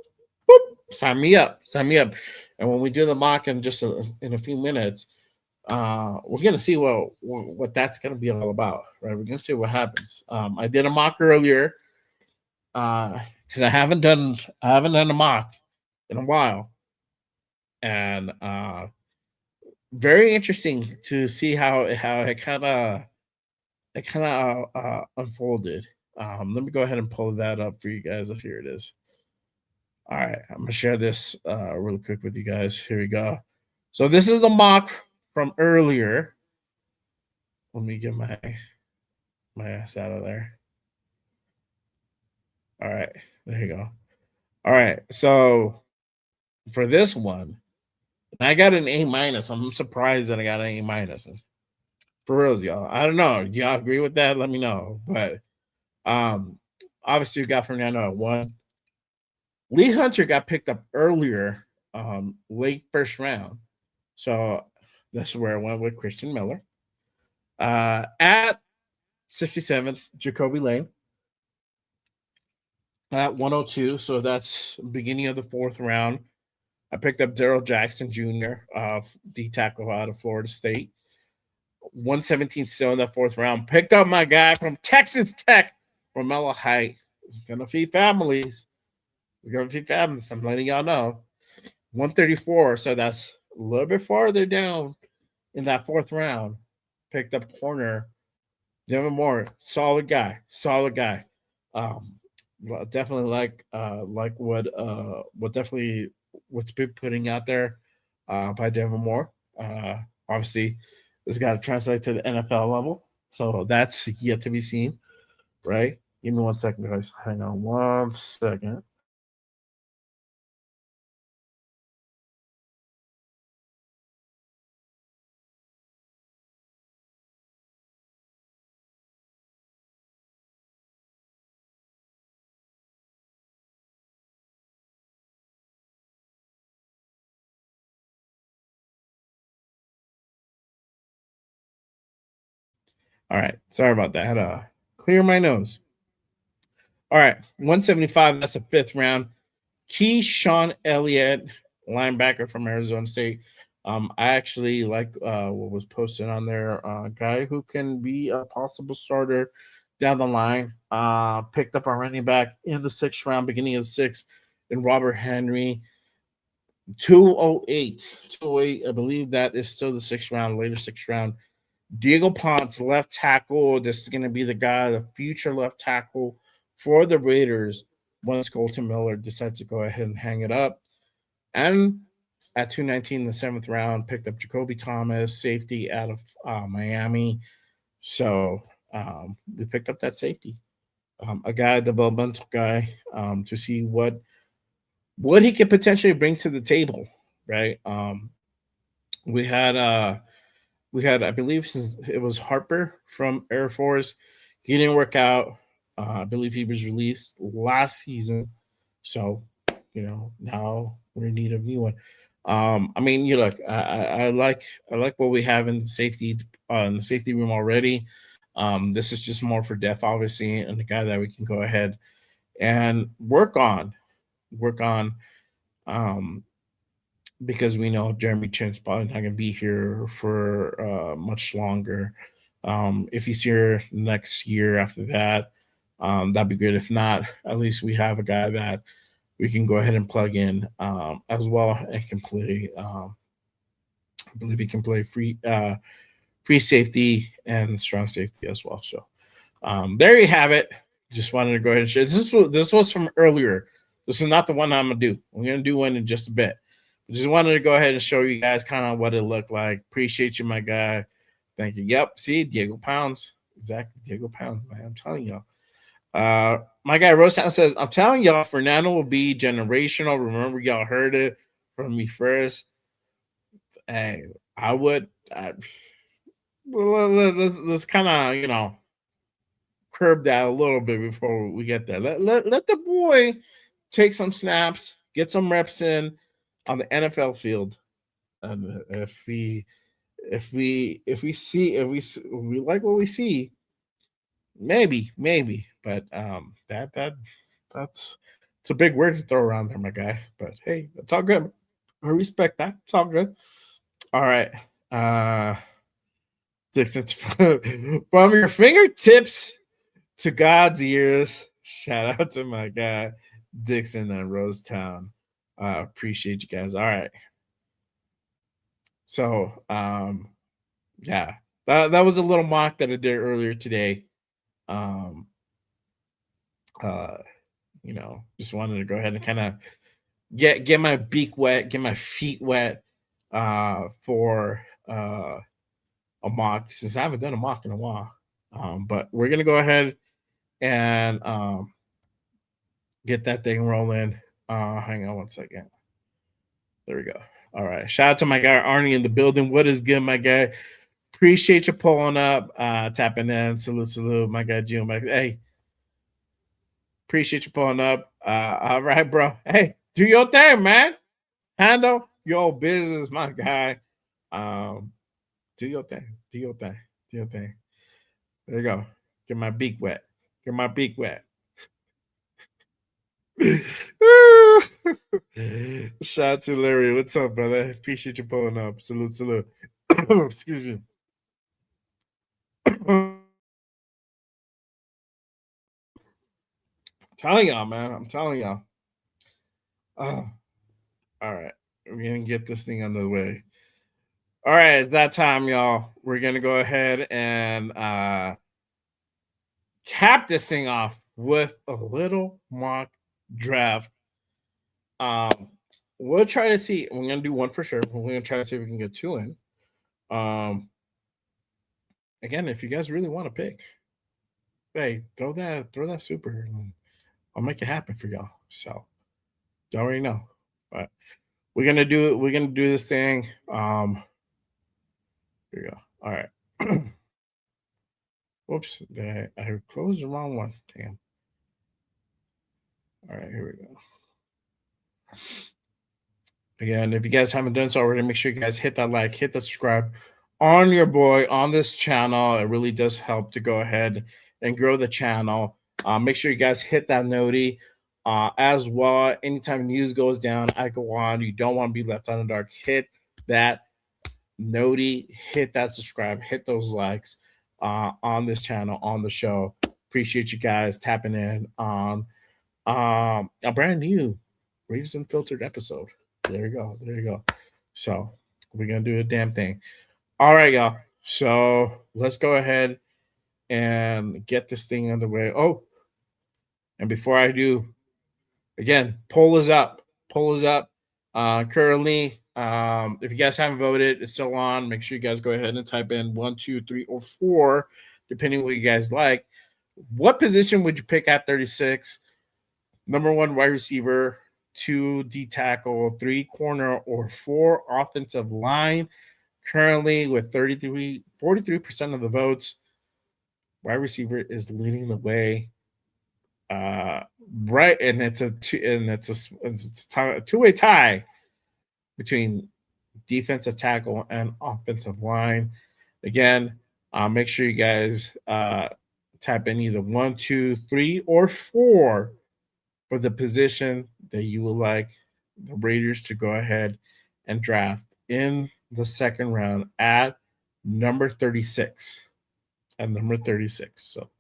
whoop, sign me up. And when we do the mock in in a few minutes, we're gonna see what that's gonna be all about, right? We're gonna see what happens. I did a mock earlier because I haven't done a mock in a while, and very interesting to see how it kind of unfolded. Let me go ahead and pull that up for you guys. Oh, here it is. All right, I'm gonna share this real quick with you guys. Here we go. So this is the mock from earlier. Let me get my ass out of there. All right, there you go. All right, so for this one, I got an A minus. I'm surprised that I got an A minus. For reals, y'all. I don't know. Do y'all agree with that? Let me know. But um, obviously, we got Fernando at one. Lee Hunter got picked up earlier, late first round. So that's where I went with Christian Miller. At 67, Jacoby Lane. At 102, so that's beginning of the fourth round. I picked up Daryl Jackson Jr., D tackle out of Florida State. 117 still in that fourth round. Picked up my guy from Texas Tech, Romello Height. He's going to feed families. He's going to feed families. I'm letting y'all know. 134, so that's a little bit farther down in that fourth round. Picked up corner Devin Moore. Solid guy. Solid guy. Definitely like what definitely what's been putting out there by Devin Moore. Obviously, it's got to translate to the NFL level, so that's yet to be seen, right? Give me 1 second, guys. Hang on 1 second. All right, sorry about that. I had to clear my nose. All right, 175. That's a fifth round. Keyshawn Elliott, linebacker from Arizona State. I actually like what was posted on there. Guy who can be a possible starter down the line. Picked up a running back in the sixth round, beginning of the sixth, in Robert Henry. 208. 208. I believe that is still the sixth round, later sixth round. Diego Ponce, left tackle. This is going to be the guy, the future left tackle for the Raiders once Colton Miller decides to go ahead and hang it up. And at 219 in the seventh round, picked up Jacoby Thomas, safety out of Miami. So we picked up that safety. A guy, a developmental guy, to see what he could potentially bring to the table, right? We had I believe it was Harper from Air Force. He didn't work out. I believe he was released last season, so now we're in need of a new one. I mean, you look, I like what we have in the safety room already. This is just more for depth, obviously, and the guy that we can go ahead and work on. Um, because we know Jeremy Chin's probably not going to be here for much longer. If he's here next year after that, that'd be good. If not, at least we have a guy that we can go ahead and plug in as well and can play. I believe he can play free safety and strong safety as well. So there you have it. Just wanted to go ahead and share. This was from earlier. This is not the one I'm gonna do. I'm gonna do one in just a bit. Just wanted to go ahead and show you guys kind of what it looked like. Appreciate you, my guy. Thank you. Yep. See, Diego Pounds. Exactly. Diego Pounds, man. I'm telling y'all. My guy Rosehouse says, I'm telling y'all, Fernando will be generational. Remember, y'all heard it from me first. Hey, I would let's kind of, curb that a little bit before we get there. Let the boy take some snaps, get some reps in on the NFL field. And if we like what we see, maybe, but that's it's a big word to throw around there, my guy. But hey, it's all good. I respect that. It's all good. All right. Distance from your fingertips to God's ears. Shout out to my guy Dixon and Rosetown. Appreciate you guys. All right. So yeah, that was a little mock that I did earlier today. Um just wanted to go ahead and kind of get my beak wet, get my feet wet for a mock since I haven't done a mock in a while. But we're gonna go ahead and get that thing rolling. Hang on one second. There we go. All right. Shout out to my guy Arnie in the building. What is good, my guy? Appreciate you pulling up, tapping in. Salute, my guy Jim. Hey, appreciate you pulling up. All right, bro. Hey, do your thing, man. Handle your business, my guy. Do your thing. Do your thing. Do your thing. There you go. Get my beak wet. Get my beak wet. Shout out to Larry. What's up, brother? Appreciate you pulling up. Salute. Excuse me. Telling y'all, man. I'm telling y'all. All right. We're going to get this thing under the way. All right. It's that time, y'all. We're going to go ahead and cap this thing off with a little mock draft. We'll try to see. We're going to do one for sure. We're going to try to see if we can get two in. Again, if you guys really want to pick, hey, throw that super. I'll make it happen for y'all. So you already know. But we're gonna do this thing. Here we go. All right. Whoops, I closed the wrong one. Damn. All right, here we go. Again, if you guys haven't done so already, make sure you guys hit that like, hit the subscribe on your boy on this channel. It really does help to go ahead and grow the channel. Make sure you guys hit that noti as well. Anytime news goes down, I go on. You don't want to be left on the dark. Hit that noti, hit that subscribe, hit those likes on this channel, on the show. Appreciate you guys tapping in on a brand new Raised Unfiltered episode. There you go. So we're gonna do a damn thing. All right, y'all. So let's go ahead and get this thing underway. Oh, and before I do, again, poll is up. Currently, if you guys haven't voted, it's still on. Make sure you guys go ahead and type in 1, 2, 3, or 4, depending what you guys like. What position would you pick at 36? Number 1, wide receiver. 2, D tackle. 3, corner, or 4, offensive line. Currently, with 43% of the votes, wide receiver is leading the way Right, and it's a two-way tie between defensive tackle and offensive line. Again, make sure you guys type in either 1, 2, 3, or 4 for the position that you would like the Raiders to go ahead and draft in the second round at number 36. At number 36. So,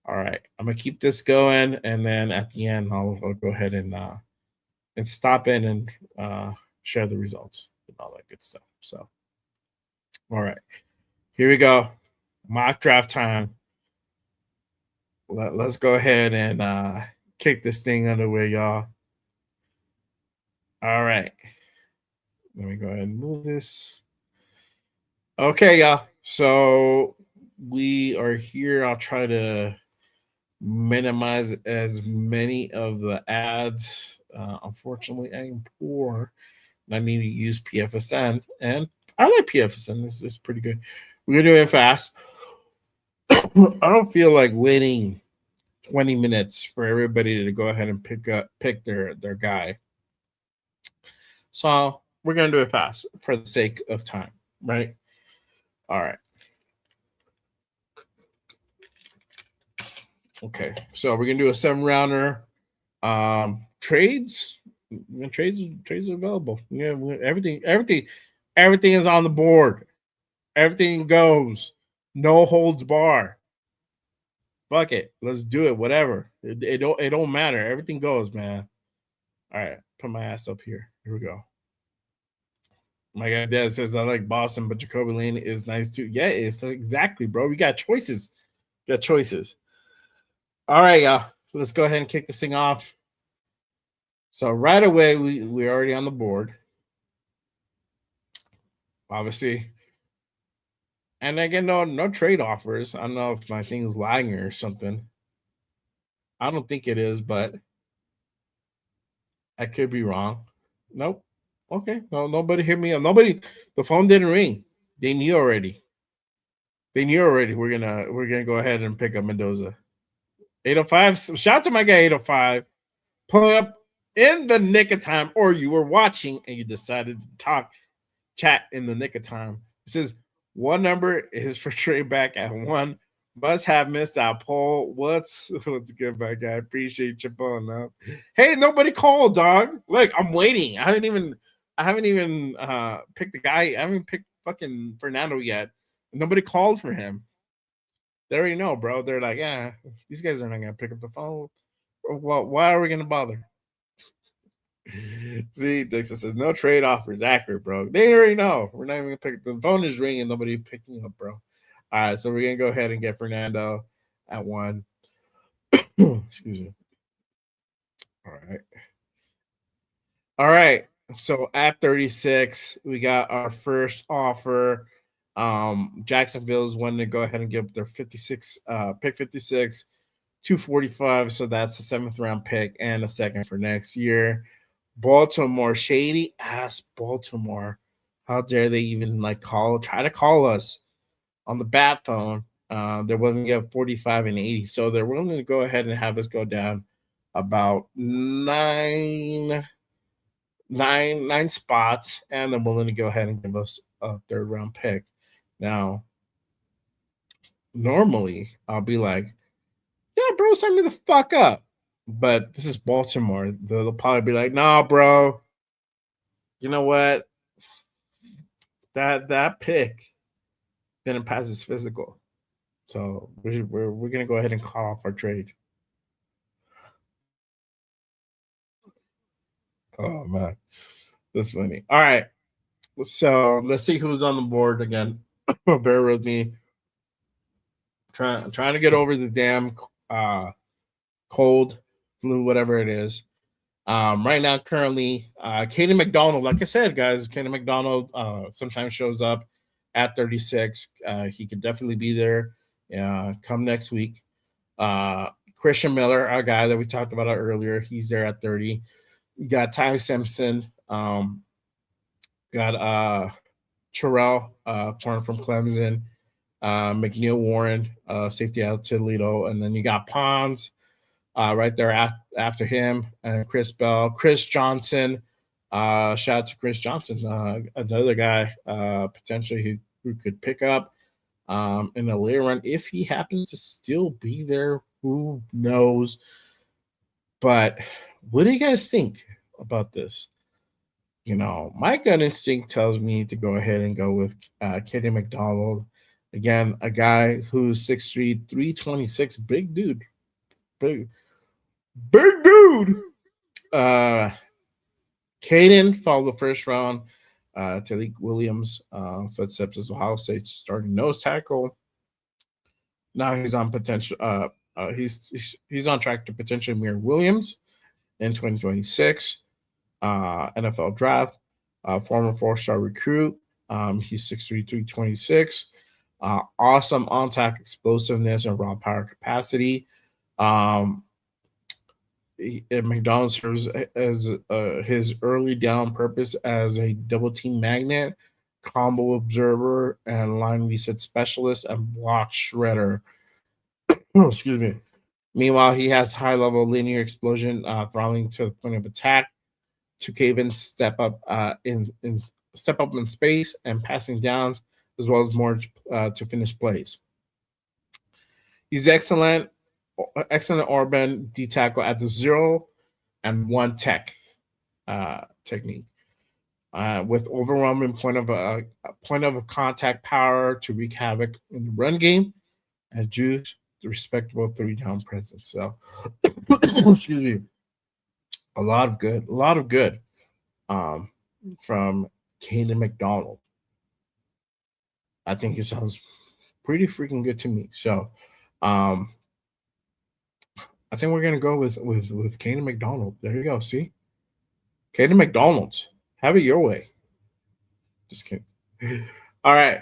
all right, I'm gonna keep this going, and then at the end, I'll go ahead and stop in and share the results and all that good stuff. So, all right, here we go. Mock draft time. Let's go ahead and kick this thing underway, y'all. All right. Let me go ahead and move this. Okay, y'all. So we are here. I'll try to minimize as many of the ads. Unfortunately, I'm poor. I need to use PFSN, and I like PFSN. This is pretty good. We're gonna do it fast. I don't feel like waiting 20 minutes for everybody to go ahead and pick their guy. So we're gonna do it fast for the sake of time, right? All right. Okay, so we're gonna do a 7-rounder. Trades are available. Yeah, everything is on the board. Everything goes. No holds bar. Fuck it. Let's do it. Whatever. It don't matter. Everything goes, man. All right. Put my ass up here. Here we go. My guy Dad says I like Boston, but Jacoby Lane is nice too. Yeah, it's exactly, bro. We got choices. All right, y'all. Let's go ahead and kick this thing off. So right away, we're already on the board. Obviously. And again, no trade offers. I don't know if my thing's lagging or something. I don't think it is, but I could be wrong. Nope. Okay. No, nobody hit me up. The phone didn't ring. They knew already. We're gonna go ahead and pick up Mendoza. 805. Shout out to my guy 805. Pulling up in the nick of time, or you were watching and you decided to chat in the nick of time. It says one number is for trade back at 1. Must have missed out. Paul, what's good, my guy? Appreciate you pulling up. Hey, nobody called, dog. Look, I'm waiting. I haven't even picked the guy. I haven't picked fucking Fernando yet. Nobody called for him. They already know, bro. They're like, yeah, these guys are not gonna pick up the phone. Well, why are we gonna bother? See, Dixon says no trade offers. Accurate, bro. They already know. We're not even gonna pick the phone is ringing. Nobody picking up, bro. All right, so we're gonna go ahead and get Fernando at 1. Excuse me. All right. So at 36, we got our first offer. Jacksonville's wanting to go ahead and give their 56 pick 56, 245. So that's a 7th round pick and a second for next year. Baltimore, shady ass Baltimore. How dare they even try to call us on the bat phone? They're willing to give 45 and 80. So they're willing to go ahead and have us go down about nine spots, and they're willing to go ahead and give us a 3rd round pick. Now, normally I'll be like, yeah, bro, sign me the fuck up. But this is Baltimore. They'll probably be like, nah, bro. You know what? That pick didn't pass his physical. So we're gonna go ahead and call off our trade. Oh man. That's funny. All right. So let's see who's on the board again. Bear with me. Trying to get over the damn cold, flu, whatever it is. Right now, currently, Caden McDonald, like I said, guys, Caden McDonald sometimes shows up at 36. He could definitely be there come next week. Christian Miller, our guy that we talked about earlier, he's there at 30. You got Ty Simpson. Got Terrell, corner from Clemson. McNeil Warren, safety out of Toledo. And then you got Pons, right there after him, and Chris Bell, Chris Johnson. Shout out to Chris Johnson, another guy potentially who could pick up in the later run if he happens to still be there. Who knows? But what do you guys think about this? My gut instinct tells me to go ahead and go with Kenny McDonald. Again, a guy who's 6'3", 326, big dude. Big dude. Caden followed the first round. Talik Williams, footsteps as Ohio State's starting nose tackle. Now he's on potential. He's on track to potentially mirror Williams in 2026 NFL draft. Former 4-star recruit. He's 6'3", 326. Awesome on-tack explosiveness and raw power capacity. McDonald serves as his early down purpose as a double team magnet, combo observer, and line reset specialist and block shredder. Excuse me. Meanwhile, he has high level linear explosion, throttling to the point of attack, to cave in, step up in space, and passing downs, as well as more to finish plays. He's excellent Orban D tackle at the 0 and 1 technique, with overwhelming point of contact power to wreak havoc in the run game and juice the respectable 3-down presence. So, excuse me, a lot of good, from Kane McDonald. I think it sounds pretty freaking good to me. So, I think we're gonna go with Kane McDonald. There you go. See, Kane McDonald's. Have it your way. Just kidding. All right,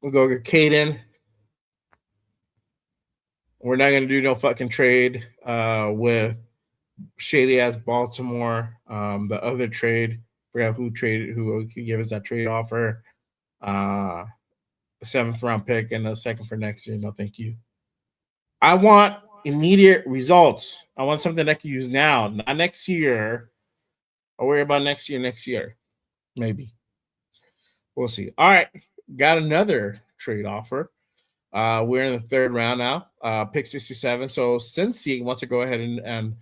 we'll go with Caden. We're not gonna do no fucking trade with shady ass Baltimore. The other trade, forgot who could give us that trade offer. A 7th round pick and a 2nd for next year. No, thank you. I want immediate results. I want something I can use now, not next year. I'll worry about next year. Maybe. We'll see. All right. Got another trade offer. We're in the 3rd round now. Pick 67. So Cincy wants to go ahead and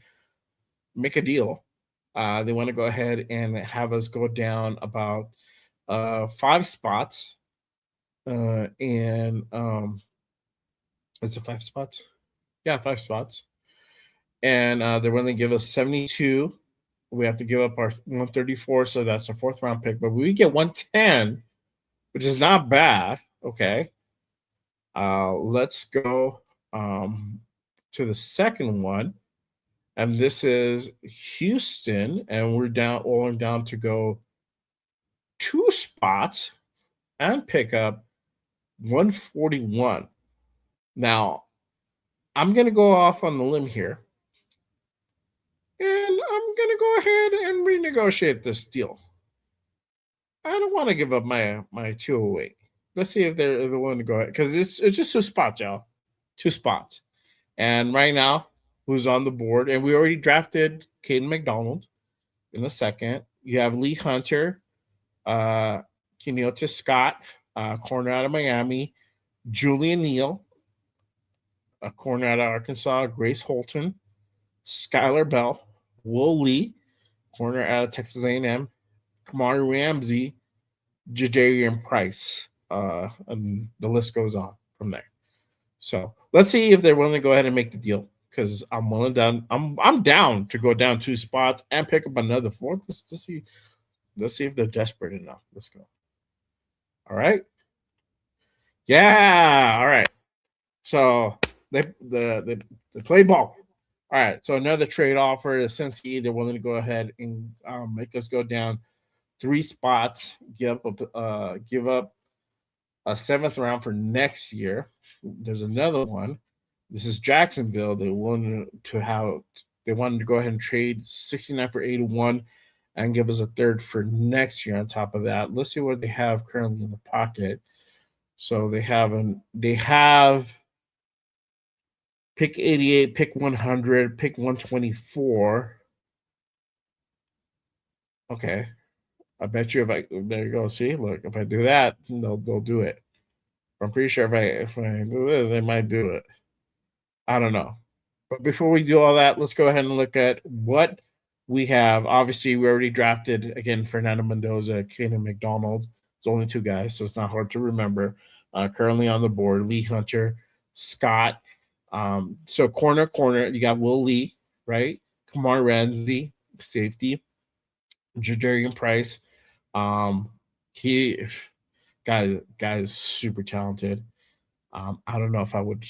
make a deal. They want to go ahead and have us go down about 5 spots. Is it 5 spots? Yeah, 5 spots. And they're willing to give us 72. We have to give up our 134, so that's our 4th round pick. But we get 110, which is not bad. Okay. Let's go to the second one. And this is Houston, and we're down to go 2 spots and pick up 141. Now, I'm going to go off on the limb here, and I'm going to go ahead and renegotiate this deal. I don't want to give up my 208. Let's see if they're willing to go ahead, because it's just 2 spots, y'all. 2 spots. And right now, who's on the board? And we already drafted Caden McDonald in the 2nd. You have Lee Hunter, Kenyatta Scott, corner out of Miami, Julian Neal, a corner out of Arkansas, Grace Holton, Skylar Bell, Will Lee, corner out of Texas A&M, Kamari Ramsey, Jadarian Price, and the list goes on from there. So let's see if they're willing to go ahead and make the deal, because I'm willing down. I'm down to go down 2 spots and pick up another 4th. Let's see if they're desperate enough. Let's go. All right. Yeah. All right. So they play ball. All right. So another trade offer is Cincy. They're willing to go ahead and make us go down 3 spots. Give up a 7th round for next year. There's another one. This is Jacksonville. They wanted to go ahead and trade 69 for 81 and give us a 3rd for next year on top of that. Let's see what they have currently in the pocket. So they have pick 88, pick 100, pick 124. Okay. I bet you there you go. See, look, if I do that, they'll do it. I'm pretty sure if I do this, they might do it. I don't know. But before we do all that, let's go ahead and look at what we have. Obviously, we already drafted again Fernando Mendoza, Keenan McDonald. It's only two guys, so it's not hard to remember. Currently on the board, Lee Hunter, Scott. So corner, you got Will Lee, right? Kamar Ramsey, safety. Jadarian Price. He guy is super talented. I don't know if I would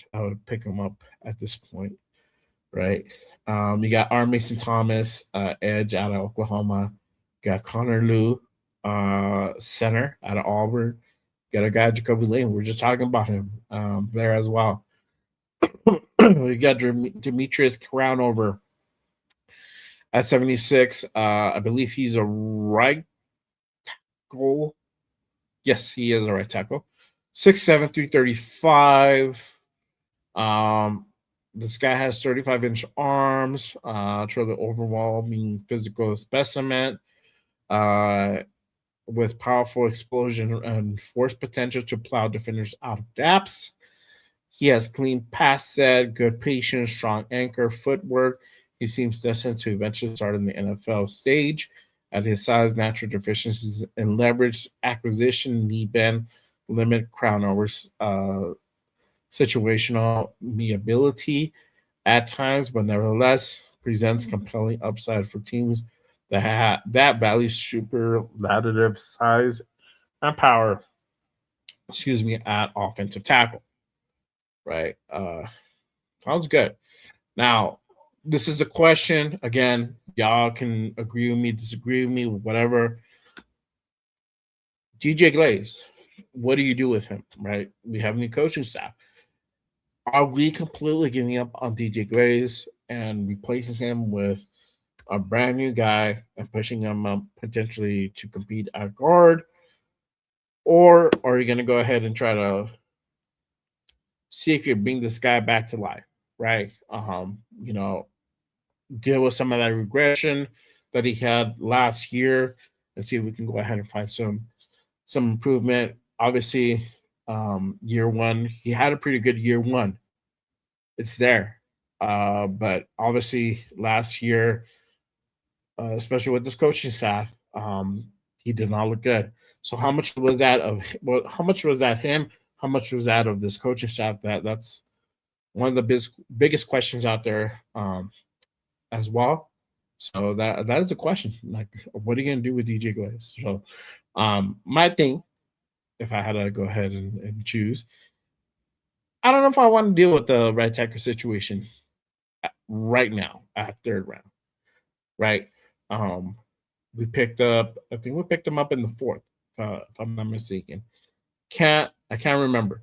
pick him up at this point, right? You got R. Mason Thomas, edge out of Oklahoma. You got Connor Liu, center out of Auburn. You got a guy Jacoby Lane. We're just talking about him there as well. You got Demetrius Crownover at 76. I believe he's a right tackle. Yes, he is a right tackle. 6'7", 335. This guy has 35-inch arms, truly overwhelming physical specimen, with powerful explosion and force potential to plow defenders out of gaps. He has clean pass set, good patience, strong anchor, footwork. He seems destined to eventually start in the NFL stage. At his size, natural deficiencies in leverage, acquisition, knee bend, limit Crownover's situational ability at times, but nevertheless presents compelling upside for teams that value superlative size and power. Excuse me, at offensive tackle. Right. Sounds good. Now, this is a question. Again, y'all can agree with me, disagree with me, whatever. DJ Glaze, what do you do with him? Right. We have a new coaching staff. Are we completely giving up on DJ Glaze and replacing him with a brand new guy and pushing him up potentially to compete at guard? Or are you going to go ahead and try to see if you bring this guy back to life, right? Deal with some of that regression that he had last year and see if we can go ahead and find some improvement. Obviously, year one, he had a pretty good year one. It's there. But obviously last year, especially with this coaching staff, he did not look good. So how much was that how much was that him? How much was that of this coaching staff? That's one of the biggest questions out there as well. So that is a question. Like, what are you gonna do with DJ Glaze? So my thing, if I had to go ahead and choose, I don't know if I want to deal with the right tackle situation right now at third round. Right. Um, I think we picked him up in the fourth, if I'm not mistaken. I can't remember.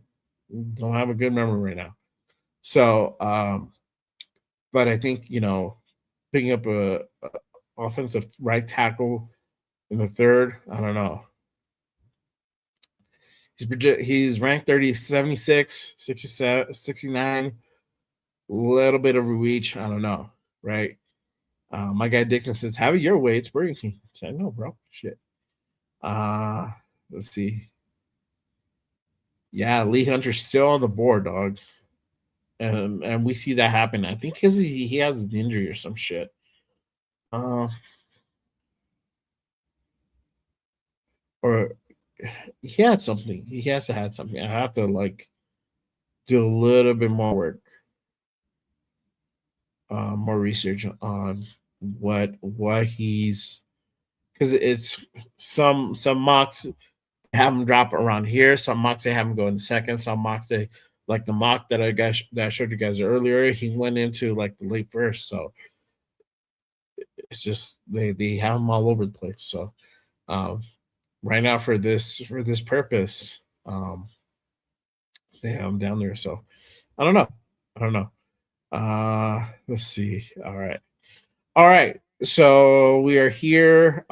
Don't have a good memory right now. So, but I think picking up a offensive right tackle in the third, I don't know. He's ranked 30, 76, 67, 69. Little bit of a reach. I don't know. Right. My guy Dixon says, "Have it your way. It's Burger King." I know, bro. Shit. Let's see. Yeah, Lee Hunter's still on the board, dog. And we see that happen. I think because he has an injury or some shit. Or he had something. He has to have something. I have to do a little bit more work, more research on what he's, because it's some mocks have him drop around here. Some mocks they have him go in the second. Some mocks they, like the mock that I showed you guys earlier, he went into like the late first. So it's just they have him all over the place. So right now for this purpose, they have him down there. So I don't know. Let's see. All right. So we are here.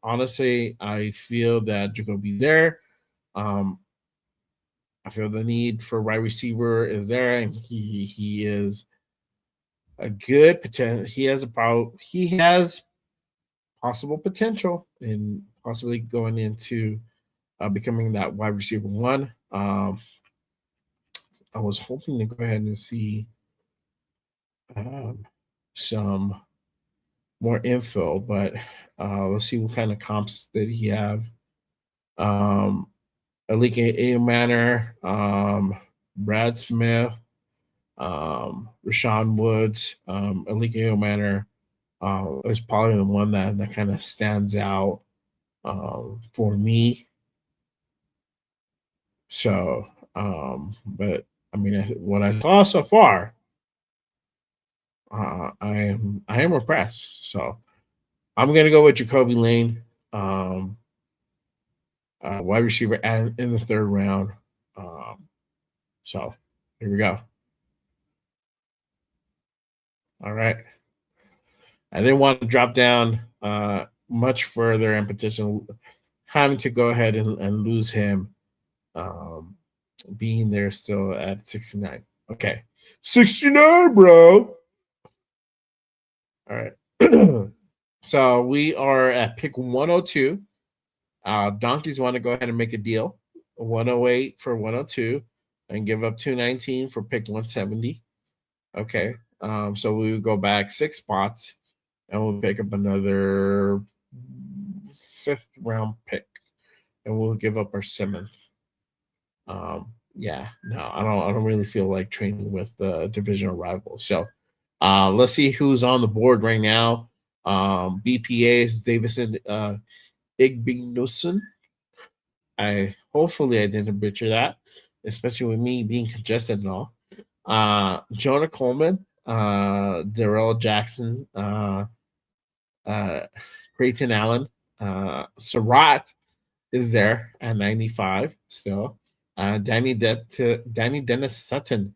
Honestly, I feel that Jacoby's there. I feel the need for wide receiver is there, and he is a good potential. He has possible potential in possibly going into becoming that wide receiver one. I was hoping to go ahead and see um, some more info, but let's see what kind of comps did he have. Alike Manor, Brad Smith, Rashawn Woods, Alike Manor is probably the one that kind of stands out for me. So, but I mean, what I saw so far, I am impressed. So I'm gonna go with Jacoby Lane, wide receiver, and in the third round. So here we go. All right. I didn't want to drop down much further in petition, having to go ahead and lose him, being there still at 69. Okay. 69, bro. All right. So we are at pick 102. Donkeys want to go ahead and make a deal. 108 for 102 and give up 219 for pick 170. Okay. So we would go back 6 spots and we'll pick up another 5th round pick and we'll give up our 7th. Yeah, no, I don't really feel like training with the divisional rivals. So let's see who's on the board right now. BPA's Davison Igbinosun. Hopefully I didn't butcher that, especially with me being congested and all. Jonah Coleman, Darrell Jackson, Creighton Allen, Surratt is there at 95 still. Danny Dennis Sutton.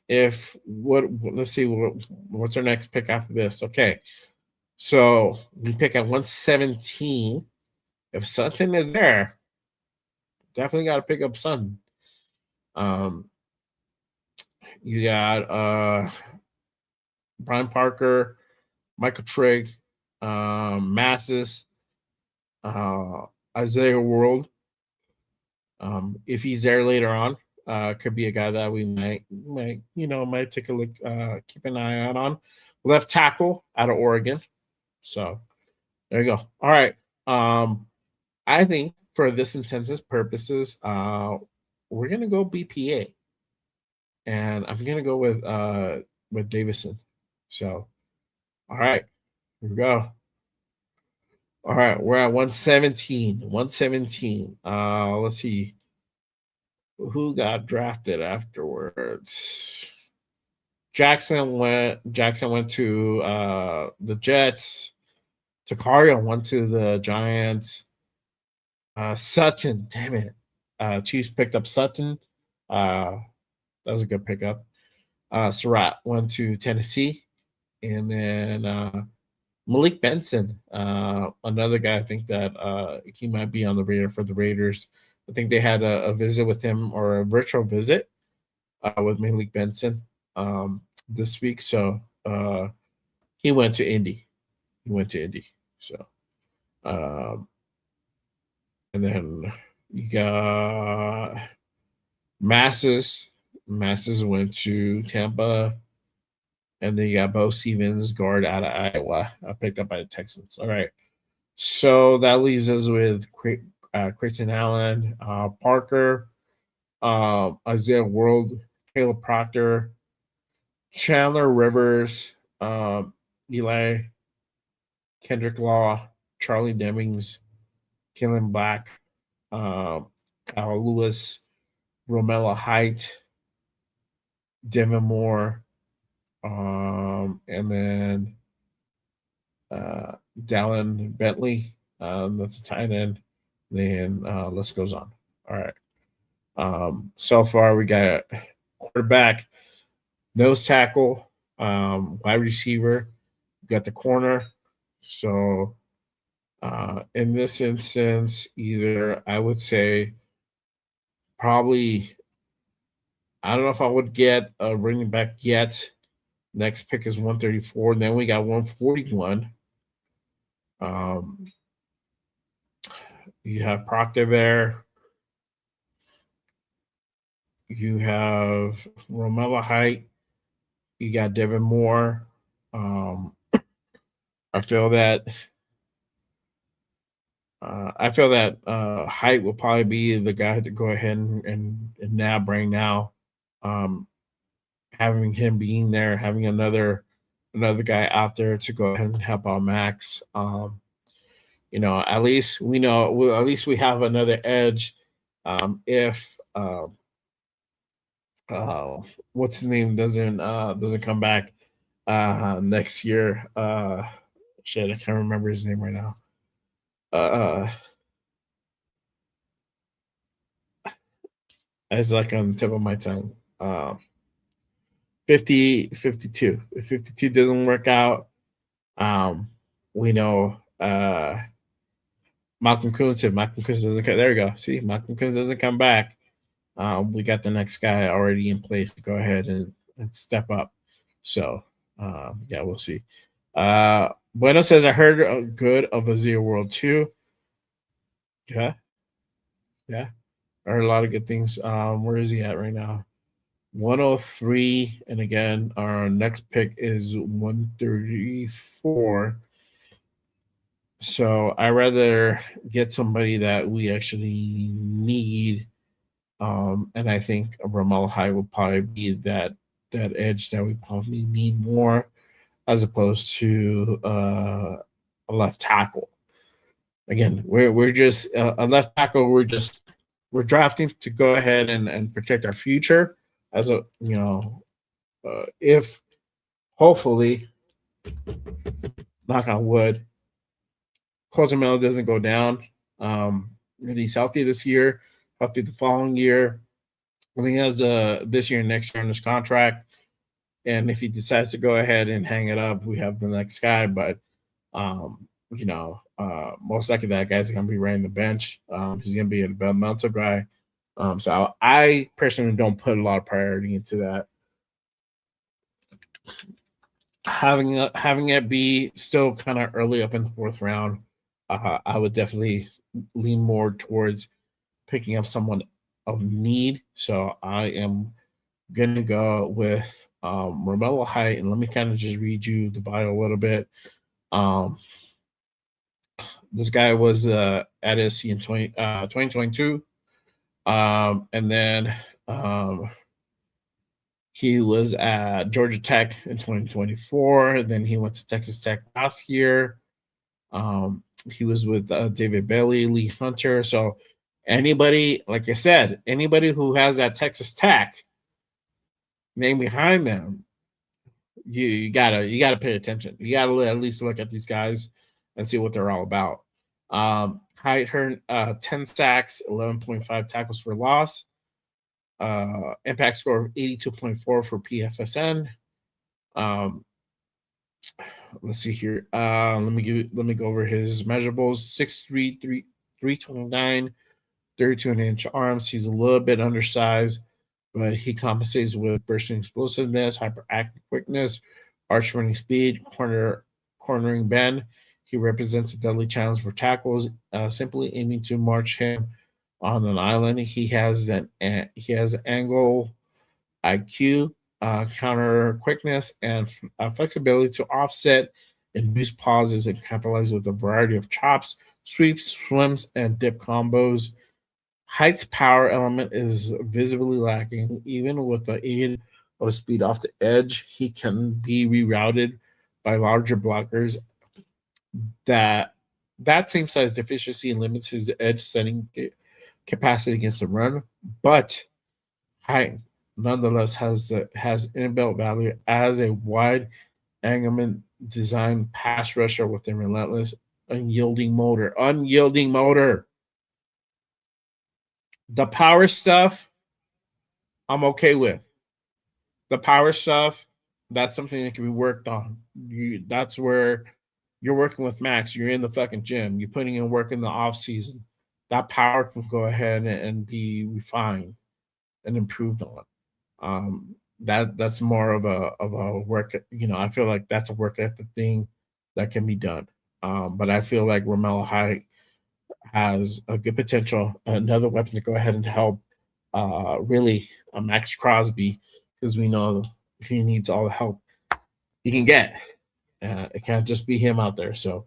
Let's see what's our next pick after this. Okay, so we pick at 117. If Sutton is there, definitely got to pick up Sutton. You got Brian Parker, Michael Trigg, Masses, Isaiah World. If he's there later on, could be a guy that we might take a look, keep an eye out on. Left tackle out of Oregon. So there you go. All right. I think for this intensive purposes, we're gonna go BPA, and I'm gonna go with Davison. So, all right, here we go. All right, we're at 117. 117. Let's see who got drafted afterwards. Jackson went to the Jets. Takario went to the Giants. Sutton, damn it. Chiefs picked up Sutton. That was a good pickup. Surratt went to Tennessee. And then Malik Benson, another guy I think that he might be on the radar for the Raiders. I think they had a visit with him or a virtual visit with Malik Benson this week. So he went to Indy. So, and then you got Masses. Masses went to Tampa. And then you got Bo Stevens, guard out of Iowa, picked up by the Texans. All right. So that leaves us with Creighton Allen, Parker, Isaiah World, Caleb Proctor, Chandler Rivers, Eli, Kendrick Law, Charlie Demings, Kellen Black, Kyle Lewis, Romello Height, Devin Moore, and then Dallin Bentley, that's a tight end. Then list goes on. All right. So far we got quarterback, nose tackle, wide receiver, got the corner. So in this instance, either I would say probably, I don't know if I would get a running back yet. Next pick is 134. Then we got 141. You have Proctor there. You have Romello Height. You got Devin Moore. I feel that Height will probably be the guy to go ahead and nab right now. Having him being there, having another guy out there to go ahead and help out Max. At least we know. Well, at least we have another edge. If what's his name doesn't come back next year. Shit, I can't remember his name right now. It's like on the tip of my tongue. 52. If 52 doesn't work out, we know Malcolm Kuntz. If Malcolm Kuntz doesn't come, there we go. See, Malcolm Kuntz doesn't come back. We got the next guy already in place to go ahead and step up. So, yeah, we'll see. Bueno says, I heard good of Azir World 2. Yeah. I heard a lot of good things. Where is he at right now? 103. And again, our next pick is 134. So I rather get somebody that we actually need. And I think Ramal High will probably be that edge that we probably need more, as opposed to a left tackle. Again, we're just a left tackle. We're drafting to go ahead and protect our future. As a if hopefully, knock on wood, Colton Melo doesn't go down. And he's healthy this year, healthy the following year. I think he has this year and next year on his contract. And if he decides to go ahead and hang it up, we have the next guy. But most likely that guy's going to be running the bench. He's going to be a developmental guy. So I personally don't put a lot of priority into that. Having it be still kind of early up in the fourth round, I would definitely lean more towards picking up someone of need. So I am going to go with Romello Height, and let me kind of just read you the bio a little bit. This guy was at SC in 2022. And then he was at Georgia Tech in 2024. Then he went to Texas Tech last year. He was with David Bailey, Lee Hunter. So anybody, like I said, anybody who has that Texas Tech name behind them, you gotta pay attention. You gotta at least look at these guys and see what they're all about. Height earned 10 sacks, 11.5 tackles for loss, impact score of 82.4 for PFSN. Let's see here. Let me go over his measurables. 6'3", 329, 32-inch arms. He's a little bit undersized, but he compensates with bursting explosiveness, hyperactive quickness, arch running speed, cornering bend. He represents a deadly challenge for tackles, simply aiming to march him on an island. He has angle IQ, counter quickness, and flexibility to offset induced pauses and capitalize with a variety of chops, sweeps, swims, and dip combos. Height's power element is visibly lacking. Even with the aid of speed off the edge, he can be rerouted by larger blockers. That same size deficiency limits his edge setting capacity against the run, but Height nonetheless has inbuilt value as a wide angle design pass rusher with a relentless, unyielding motor. The power stuff, I'm okay with. The power stuff, that's something that can be worked on. That's where you're working with Max. You're in the fucking gym. You're putting in work in the off season. that power can go ahead and be refined and improved on. That's more of a work. I feel like that's a work ethic thing that can be done. But I feel like Romello Height has a good potential, another weapon to go ahead and help. Really, Max Crosby, because we know he needs all the help he can get. It can't just be him out there. So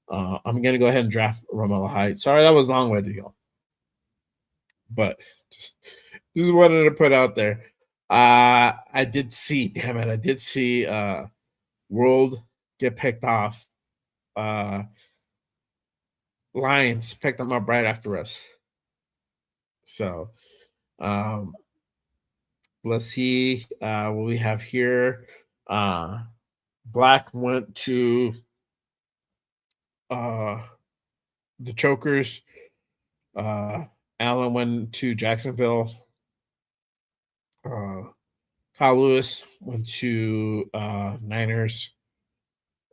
I'm gonna go ahead and draft Romello Height. Sorry that was long winded, y'all, but just wanted to put out there. I did see, damn it, I did see World get picked off. Uh, Lions picked them up right after us. So um, let's see what we have here. Black went to the Chokers. Allen went to Jacksonville. Kyle Lewis went to Niners.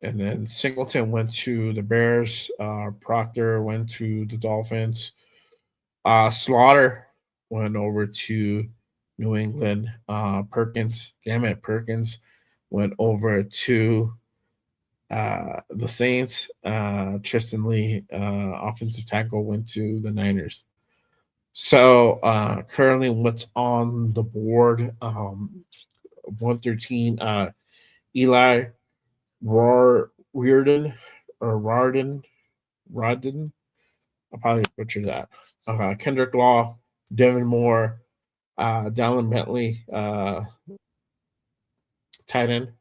And then Singleton went to the Bears. Proctor went to the Dolphins. Slaughter went over to New England. Perkins, damn it, Perkins went over to the Saints. Tristan Lee, offensive tackle, went to the Niners. So currently, what's on the board? 113. Eli Reardon or Rodden. I'll probably butcher that. Kendrick Law, Devin Moore, Dallin Bentley, tight end.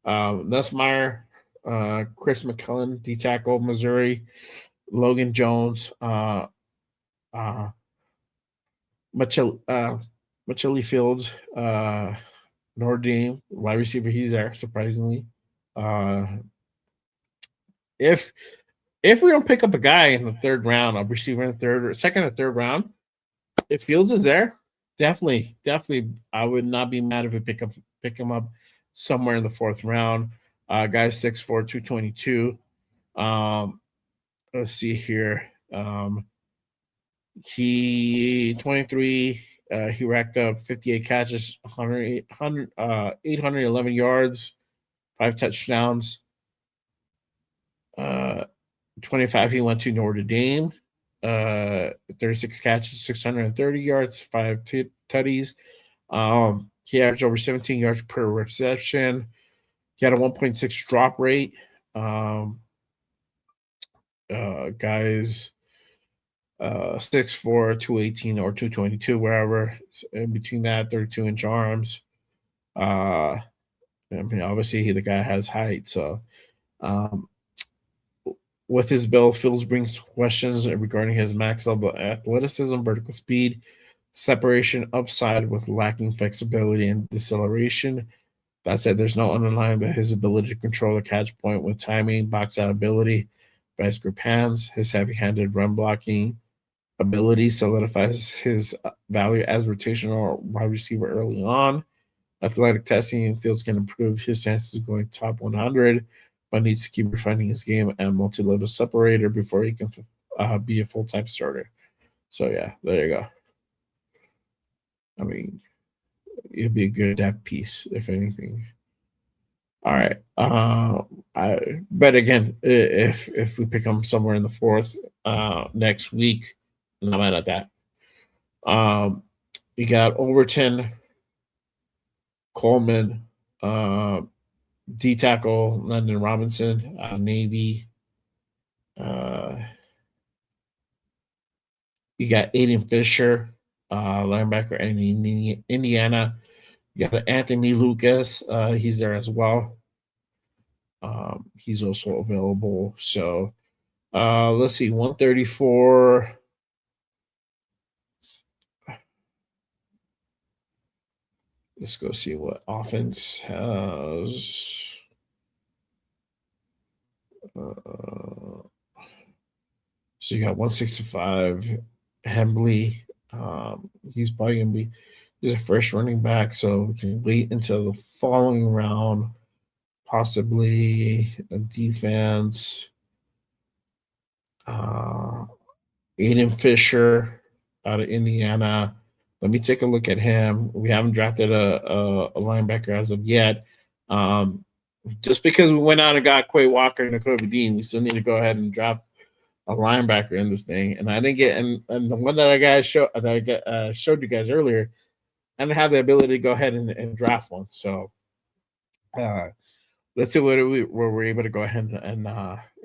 Nussmeyer, Chris McCullen, D tackle, Missouri, Logan Jones, Machili Fields, Notre Dame, wide receiver. He's there, surprisingly. If we don't pick up a guy in the third round, a receiver in the second or third round, if Fields is there, definitely, I would not be mad if we pick him up somewhere in the fourth round. Guy's 6'4", 222. Let's see here. He 23. He racked up 58 catches, 811 yards, 5 touchdowns. 25, he went to Notre Dame. 36 catches, 630 yards, 5 tutties. He averaged over 17 yards per reception. He had a 1.6 drop rate. Guys, 6'4", 218 or 222, wherever in between that, 32-inch arms. I mean, obviously, the guy has height, so. With his build, Fields brings questions regarding his max level athleticism, vertical speed, separation, upside with lacking flexibility and deceleration. That said, there's no underlying but his ability to control the catch point with timing, box out ability, vice grip hands. His heavy-handed run blocking ability solidifies his value as rotational wide receiver early on. Athletic testing, Fields can improve his chances of going top 100, but needs to keep refining his game and multi-level separator before he can be a full-time starter. So, yeah, there you go. I mean, it'd be a good depth piece, if anything. All right. But again, if we pick him somewhere in the fourth next week, I'm not mad at that. We got Overton, Coleman, D tackle, London Robinson, Navy. You got Aiden Fisher, linebacker, in Indiana. You got Anthony Lucas. He's there as well. He's also available. So let's see, 134. Let's go see what offense has. So you got 165, Hembley. He's probably going to be, he's a fresh running back, so we can wait until the following round, possibly a defense. Aiden Fisher out of Indiana. Let me take a look at him. We haven't drafted a linebacker as of yet. Just because we went out and got Quay Walker and Nakobe Dean, we still need to go ahead and draft a linebacker in this thing. And I didn't get, and the one that I showed you guys earlier, I didn't have the ability to go ahead and draft one. So let's see what we're able to go ahead and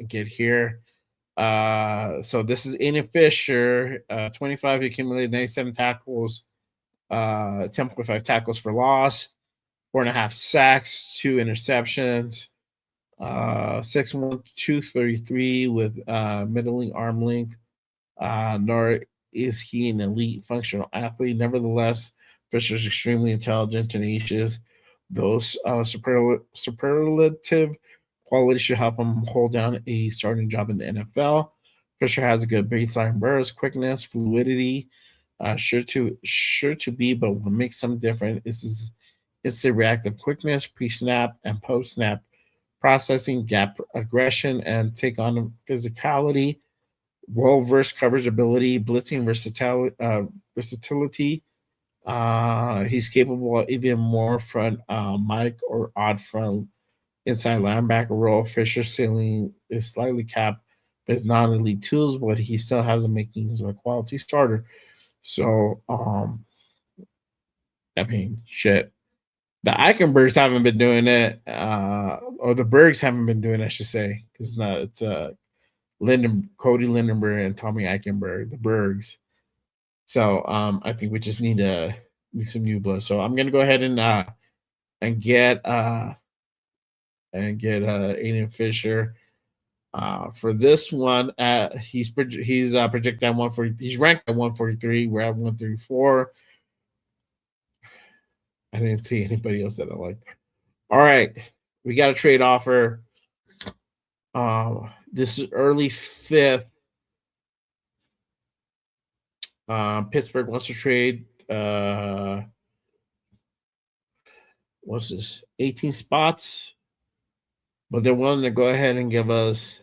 get here. So this is Aiden Fisher, 25 accumulated, 97 tackles, 10.5 tackles for loss, 4.5 sacks, 2 interceptions, 6'1", 233 with middling arm length. Nor is he an elite functional athlete. Nevertheless, Fisher is extremely intelligent, tenacious. Those superlative qualities should help him hold down a starting job in the NFL. Fisher has a good baseline burst, quickness, fluidity. Sure to be, but what makes him different is it's the reactive quickness, pre-snap and post-snap processing, gap aggression, and take on physicality. Well-versed coverage ability, blitzing versatility. He's capable of even more front Mike or odd front inside linebacker role. Fisher's ceiling is slightly capped. It's not elite tools, but he still has the makings of a quality starter. So, I mean, shit. The Eichenbergs haven't been doing it, or the Bergs haven't been doing it, I should say. It's not. It's Cody Lindenberg and Tommy Eichenberg, the Bergs. So I think we just need some new blood. So I'm gonna go ahead and get Aiden Fisher. For this one, he's projected at 140. He's ranked at 143. We're at 134. I didn't see anybody else that I liked. All right, we got a trade offer. This is early 5th. Pittsburgh wants to trade. What's this? 18 spots, but they're willing to go ahead and give us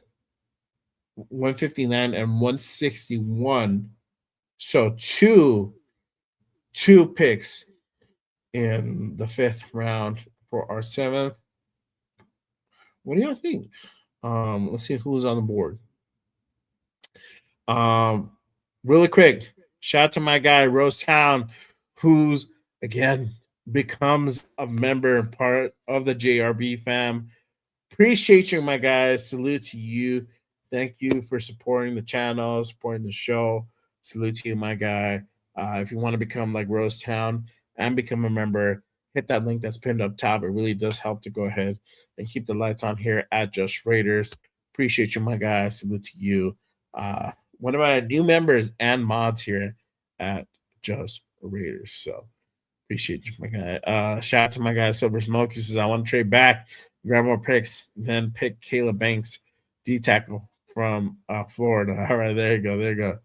159 and 161. So two picks in the 5th round for our 7th. What do y'all think? Let's see who's on the board. Really quick, shout out to my guy Rose Town, who's again becomes a member and part of the JRB fam. Appreciate you, my guys. Salute to you. Thank you for supporting the channel, supporting the show. Salute to you, my guy. If you want to become like Rose Town and become a member, hit that link that's pinned up top. It really does help to go ahead and keep the lights on here at Just Raiders. Appreciate you, my guys. Salute to you. One of my new members and mods here at Just Raiders. So appreciate you, my guy. Shout out to my guy Silver Smoke. He says, I want to trade back, grab more picks, then pick Caleb Banks, D tackle from Florida. All right, there you go. There you go.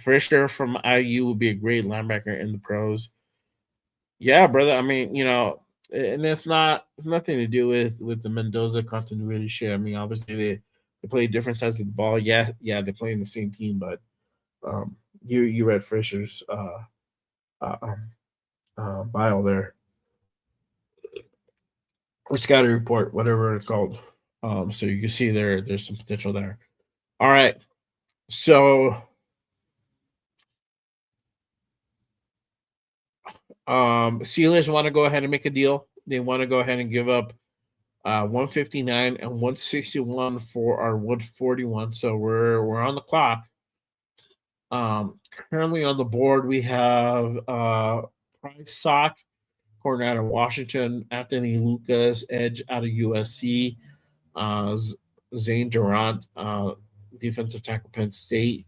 Fisher from IU will be a great linebacker in the pros. Yeah, brother. I mean, and it's nothing to do with the Mendoza continuity shit. I mean, obviously they play different sides of the ball. Yeah, they play in the same team, but you read Fisher's bio there, or scouting report, whatever it's called. So you can see there's some potential there. All right, so Steelers want to go ahead and make a deal. They want to go ahead and give up 159 and 161 for our 141. So we're on the clock. Currently on the board we have Price Sock, corner out of Washington, Anthony Lucas, edge out of USC, Zane Durant, defensive tackle, Penn State,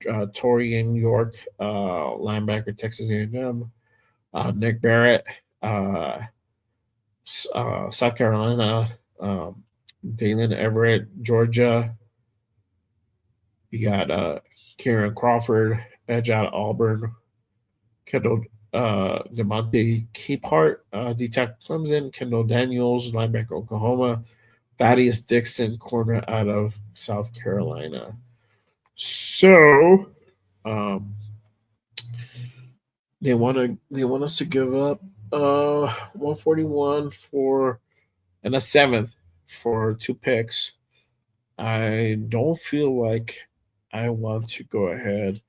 Torian York, linebacker, Texas A&M, Nick Barrett, South Carolina, Dalen Everett, Georgia. You got Kieran Crawford, edge out of Auburn, Kendall DeMonte Capehart, D-tackle Clemson, Kendall Daniels, linebacker Oklahoma, Thaddeus Dixon, corner out of South Carolina. So, they want us to give up 141 for and a seventh for 2 picks. I don't feel like I want to go ahead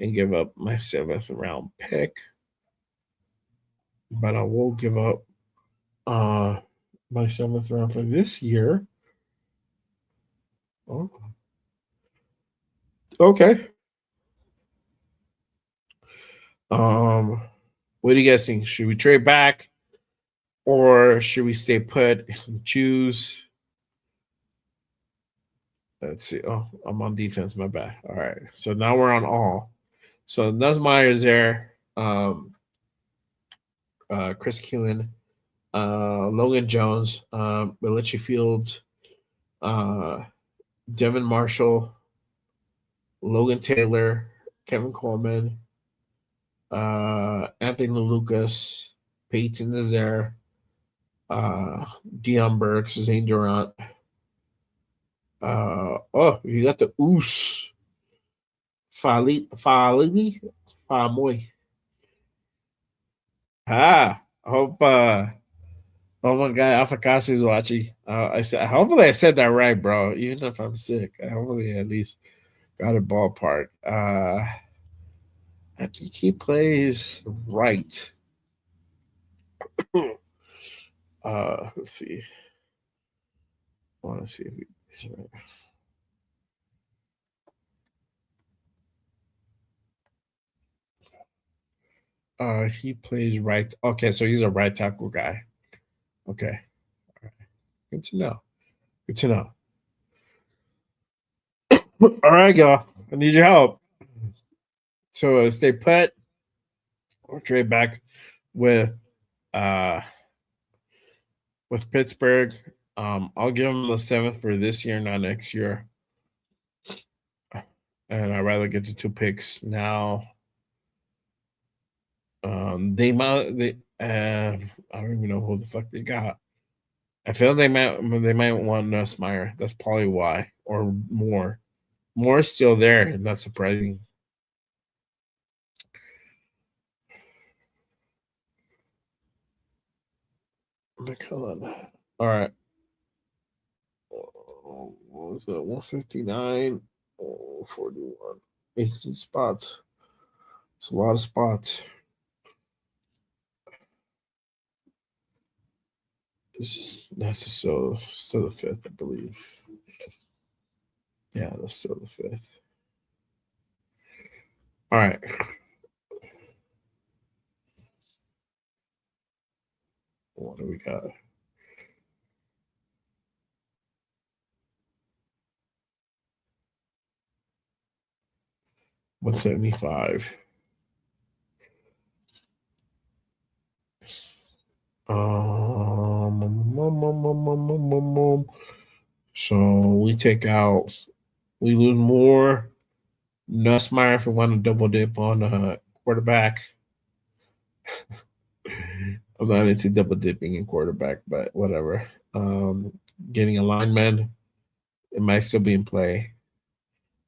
and give up my 7th round pick, but I will give up my 7th round for this year. Oh, okay. What do you guys think? Should we trade back or should we stay put and choose? Let's see. Oh, I'm on defense. My bad. All right. So now we're on all. So Nussmeier is there. Chris Keelan, Logan Jones, Milichi Fields, Devin Marshall, Logan Taylor, Kevin Coleman, Anthony Lucas, Peyton is there, Dion Burks, Zane Durant. You got the Oos. Famoy. I hope oh my god, Alpha Kasi is watching. Hopefully I said that right, bro. Even if I'm sick. I hopefully at least got a ballpark. I think he plays right. Let's see. I want to see if he's right. He plays right. Okay, so he's a right tackle guy. Okay. All right. Good to know. Good to know. All right, y'all. I need your help. So stay put or trade back with uh Pittsburgh. I'll give them the 7th for this year, not next year. And I'd rather get the 2 picks now. They might. I don't even know who the fuck they got. I feel they might want Nussmeier. That's probably why, or more. Moore's still there, and that's surprising. Hold on. All right. What was it? 159. 41. 18 spots. It's a lot of spots. That's still the 5th, I believe. Yeah, that's still the 5th. All right. What do we got? $175. So we take out, we lose more. Nussmeier if we want to double dip on quarterback. I'm not into double dipping in quarterback, but whatever. Getting a lineman, it might still be in play.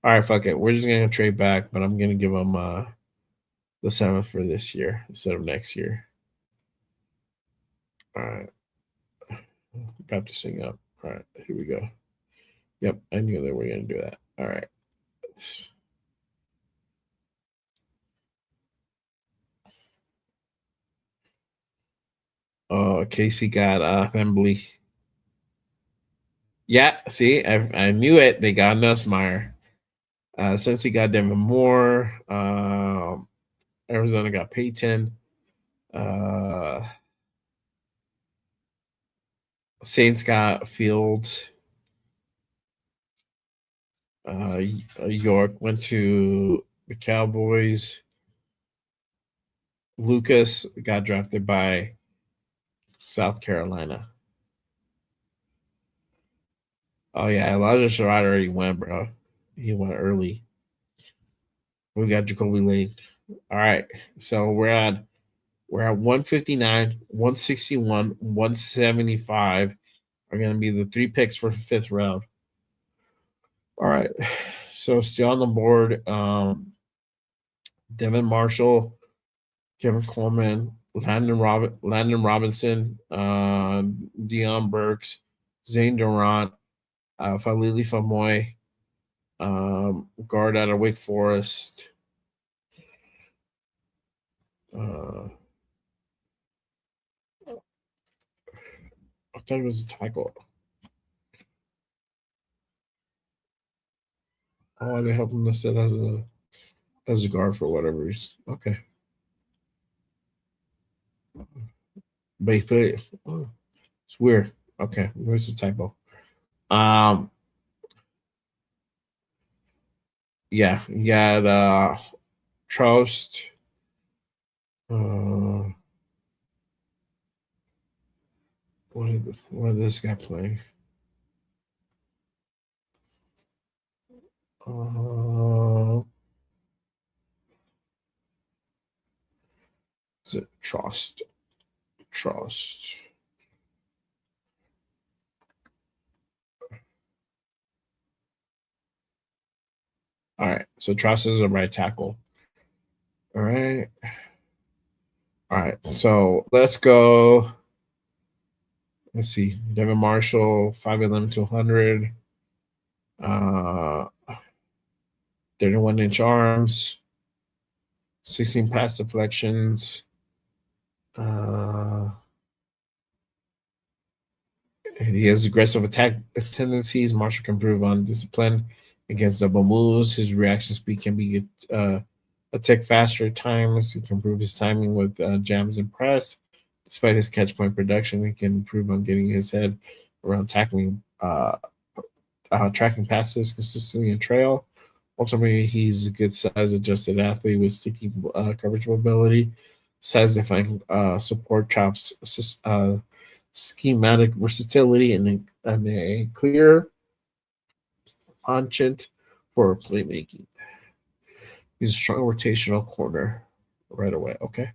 All right, fuck it. We're just gonna trade back, but I'm gonna give them the 7th for this year instead of next year. All right. Got this thing up. All right, here we go. Yep, I knew that we were gonna do that. All right. Casey got Hembley. Yeah, see, I knew it. They got Nussmeier. Since he got Devin Moore, Arizona got Peyton. Saints got Fields. York went to the Cowboys. Lucas got drafted by South Carolina. Oh yeah, Elijah Sherrod already went, bro. He went early. We got Jacoby Lane. All right, so we're at 159, 161, 175 are going to be the 3 picks for the 5th round. All right, So still on the board, Devin Marshall, Kevin Coleman, Landon Robinson, Deion Burks, Zane Durant, Falili Famoy, guard out of Wake Forest. I thought it was a tackle. Oh, they helped him to sit as a guard for whatever reason. Okay. But he put it. Oh, it's weird. Okay, where's the typo? Yeah, you got Trost. What is this guy playing? Is it Trost? Trost. All right, so Trost is a right tackle. All right. All right, so let's go. Let's see. Devin Marshall, 5'11" to 100. 31-inch arms. 16 pass deflections. He has aggressive attack tendencies. Marshall can improve on discipline against double moves. His reaction speed can be a tick faster at times. He can improve his timing with jams and press. Despite his catch point production, he can improve on getting his head around tackling, tracking passes consistently in trail. Ultimately, he's a good size adjusted athlete with sticky coverage mobility, size defying support chops, schematic versatility, and a clear penchant for playmaking. He's a strong rotational corner right away. Okay.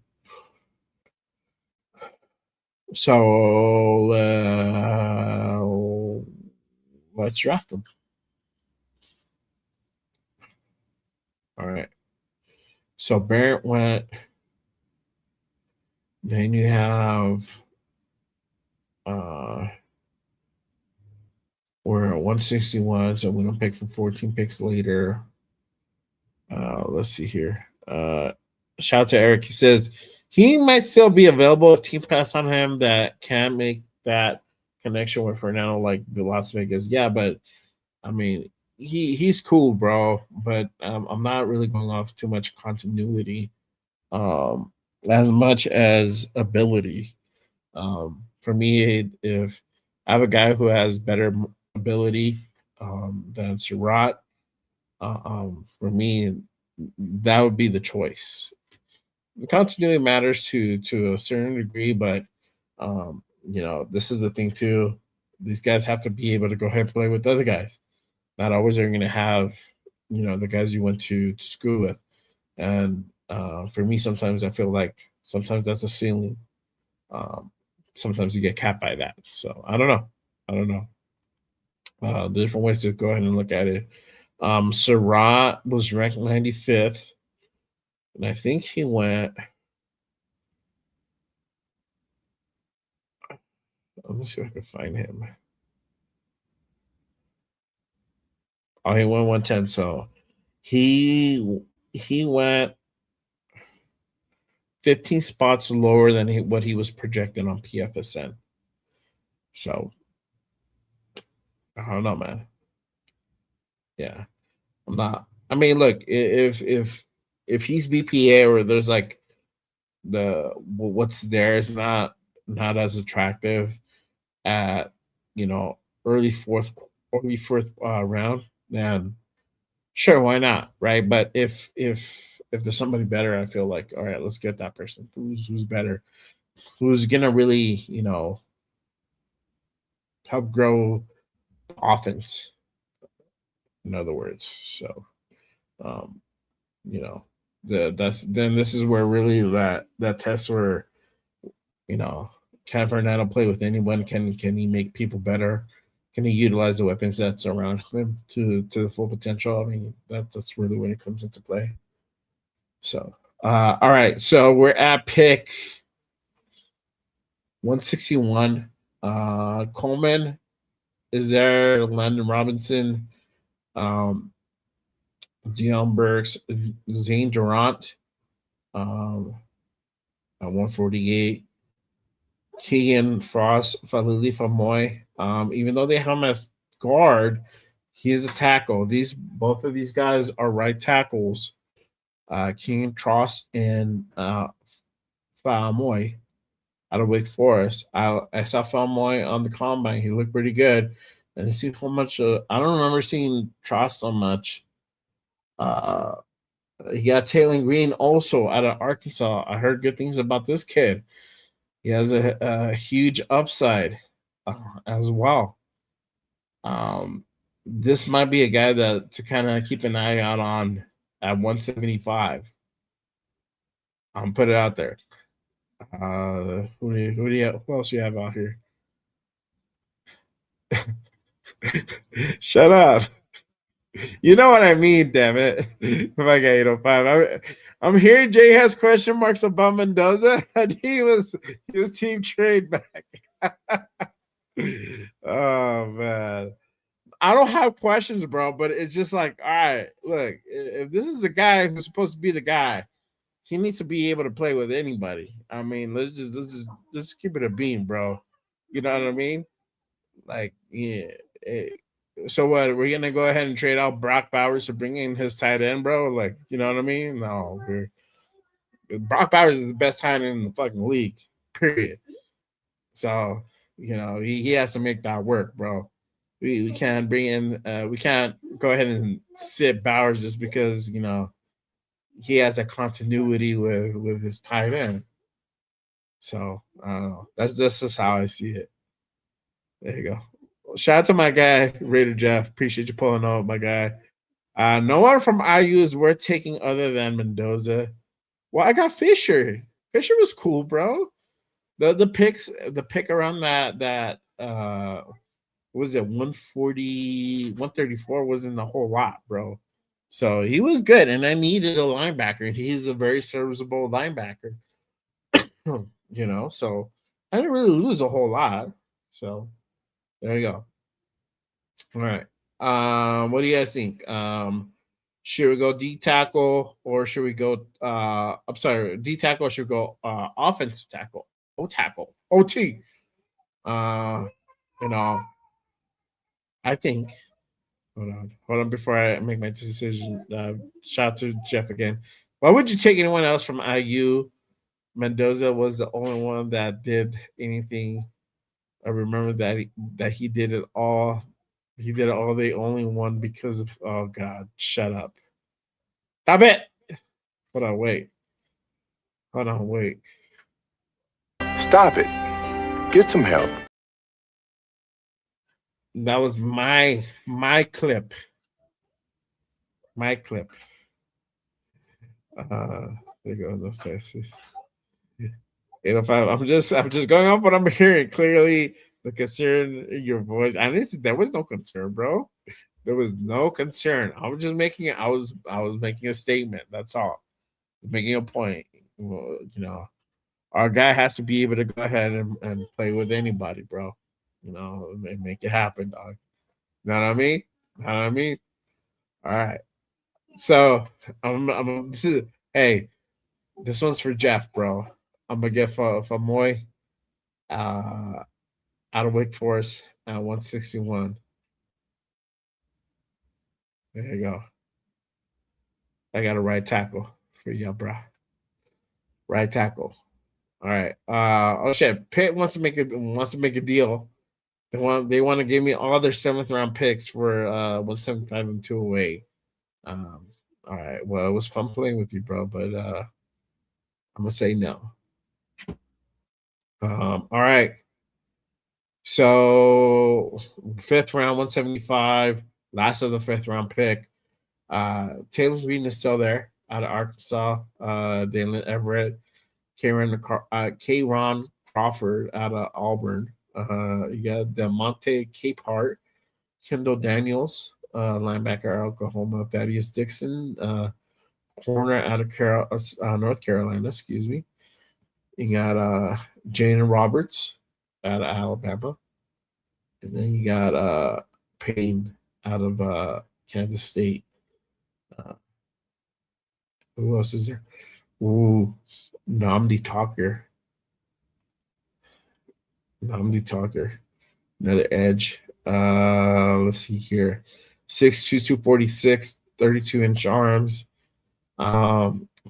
So let's draft him. All right. So Barrett went. Then you have we're at 161, so we don't pick from 14 picks later. Let's see here. Shout out to Eric. He says he might still be available if team pass on him that can make that connection with Fernando like the Las Vegas. Yeah, but I mean he's cool, bro. But I'm not really going off too much continuity, as much as ability. For me, if I have a guy who has better ability than Surratt, for me, that would be the choice. The continuity matters to a certain degree, but this is the thing too. These guys have to be able to go ahead and play with other guys. Not always are going to have, the guys you went to school with. And for me, sometimes I feel like sometimes that's a ceiling. Sometimes you get capped by that. So I don't know. The different ways to go ahead and look at it. Surratt was ranked 95th, and I think he went. Let me see if I can find him. Oh, he went 110. So he went 15 spots lower than what he was projected on PFSN. So I don't know, man. Yeah, I'm not. I mean, look, if he's BPA or there's like what's there is not as attractive at early fourth round, then sure, why not, right? But if there's somebody better, I feel like all right, let's get that person who's better, who's gonna really help grow offense. In other words, so this is where really that test where can Fernando play with anyone? Can he make people better? can he utilize the weapons that's around him to the full potential? I mean, that's really when it comes into play. So, all right. So we're at pick 161. Coleman is there. Landon Robinson, um, Dion Burks, Zane Durant, at 148. Keegan Frost, Falili Famoy. Even though they have him as guard, he is a tackle. Both of these guys are right tackles. Keegan Frost and Famoy out of Wake Forest. I saw Famoy on the combine. He looked pretty good. And I see how much. I don't remember seeing Trost so much. Uh, he got Taylor Green also out of Arkansas. I heard good things about this kid. He has a huge upside as well. This might be a guy that to kind of keep an eye out on at 175. I'm put it out there. Who else do you have out here? Shut up. You know what I mean, damn it. My guy 805. I'm hearing Jay has question marks about Mendoza, and he was team trade back. Oh man. I don't have questions, bro, but it's just like, all right, look, if this is the guy who's supposed to be the guy, he needs to be able to play with anybody. I mean, let's keep it a beam, bro. You know what I mean? Like, yeah. So what? We're gonna go ahead and trade out Brock Bowers to bring in his tight end, bro? Like, you know what I mean? No, Brock Bowers is the best tight end in the fucking league. Period. So, he has to make that work, bro. We can't bring in we can't go ahead and sit Bowers just because he has a continuity with his tight end. So I don't know. That's just how I see it. There you go. Shout out to my guy Raider Jeff. Appreciate you pulling up, my guy. No one from IU is worth taking other than Mendoza. Well, I got Fisher. Fisher was cool, bro. The pick around that what was it 140 134 wasn't a whole lot, bro. So he was good, and I needed a linebacker, and he's a very serviceable linebacker. So I didn't really lose a whole lot. So there you go. All right. What do you guys think? Should we go D tackle or should we go I'm sorry, D tackle or should we go offensive tackle? O tackle. OT. Uh you know, I think hold on before I make my decision. Shout out to Jeff again. Why would you take anyone else from IU? Mendoza was the only one that did anything. I remember that he did it all. He did it all. The only one because of oh god, shut up. Stop it. Hold on, wait. Hold on, wait. Stop it. Get some help. That was my clip. My clip. There you go. Those types. 805. I'm just going off what I'm hearing. Clearly, the concern in your voice. And there was no concern, bro. There was no concern. I was just making it. I was making a statement. That's all. Making a point. Well, our guy has to be able to go ahead and play with anybody, bro. And make it happen, dog. You know what I mean? You know what I mean? All right. So hey, this one's for Jeff, bro. I'm gonna get for Moy out of Wake Forest at 161. There you go. I got a right tackle for you, bro. Right tackle. All right. Oh shit. Pitt wants to make a deal. They want to give me all their 7th round picks for 175 and 208. All right. Well, it was fun playing with you, bro, but I'm gonna say no. All right. So 5th round, 175, last of the 5th round pick. Taylor Green is still there out of Arkansas. Dalen Everett, Kayron Crawford out of Auburn. You got Demonte Capehart Kendall Daniels, linebacker, Oklahoma. Thaddeus Dixon, corner out of North Carolina. Excuse me. You got Jalen Roberts out of Alabama, and then you got Payne out of Kansas State. Uh, who else is there? Ooh, Namdi Talker. Namdi Talker. Another edge. Let's see here. 6'2", 246, 32-inch arms.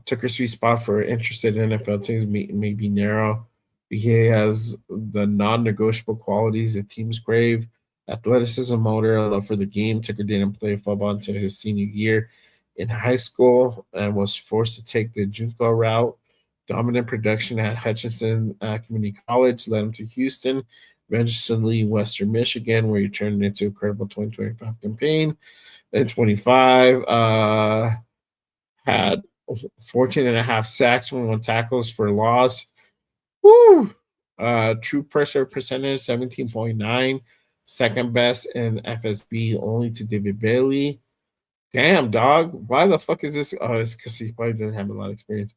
Took her sweet spot for interested NFL teams, may be narrow. He has the non-negotiable qualities that teams crave: athleticism, motor, a love for the game. Tucker didn't play football until his senior year in high school and was forced to take the JUCO route. Dominant production at Hutchinson Community College led him to Houston, eventually Western Michigan, where he turned into a credible 2025 campaign. Then 25, had 14 and a half sacks, 21 tackles for loss. Woo! True pressure percentage 17.9, second best in FSB, only to David Bailey. Damn, dog. Why the fuck is this? Oh, it's because he probably doesn't have a lot of experience.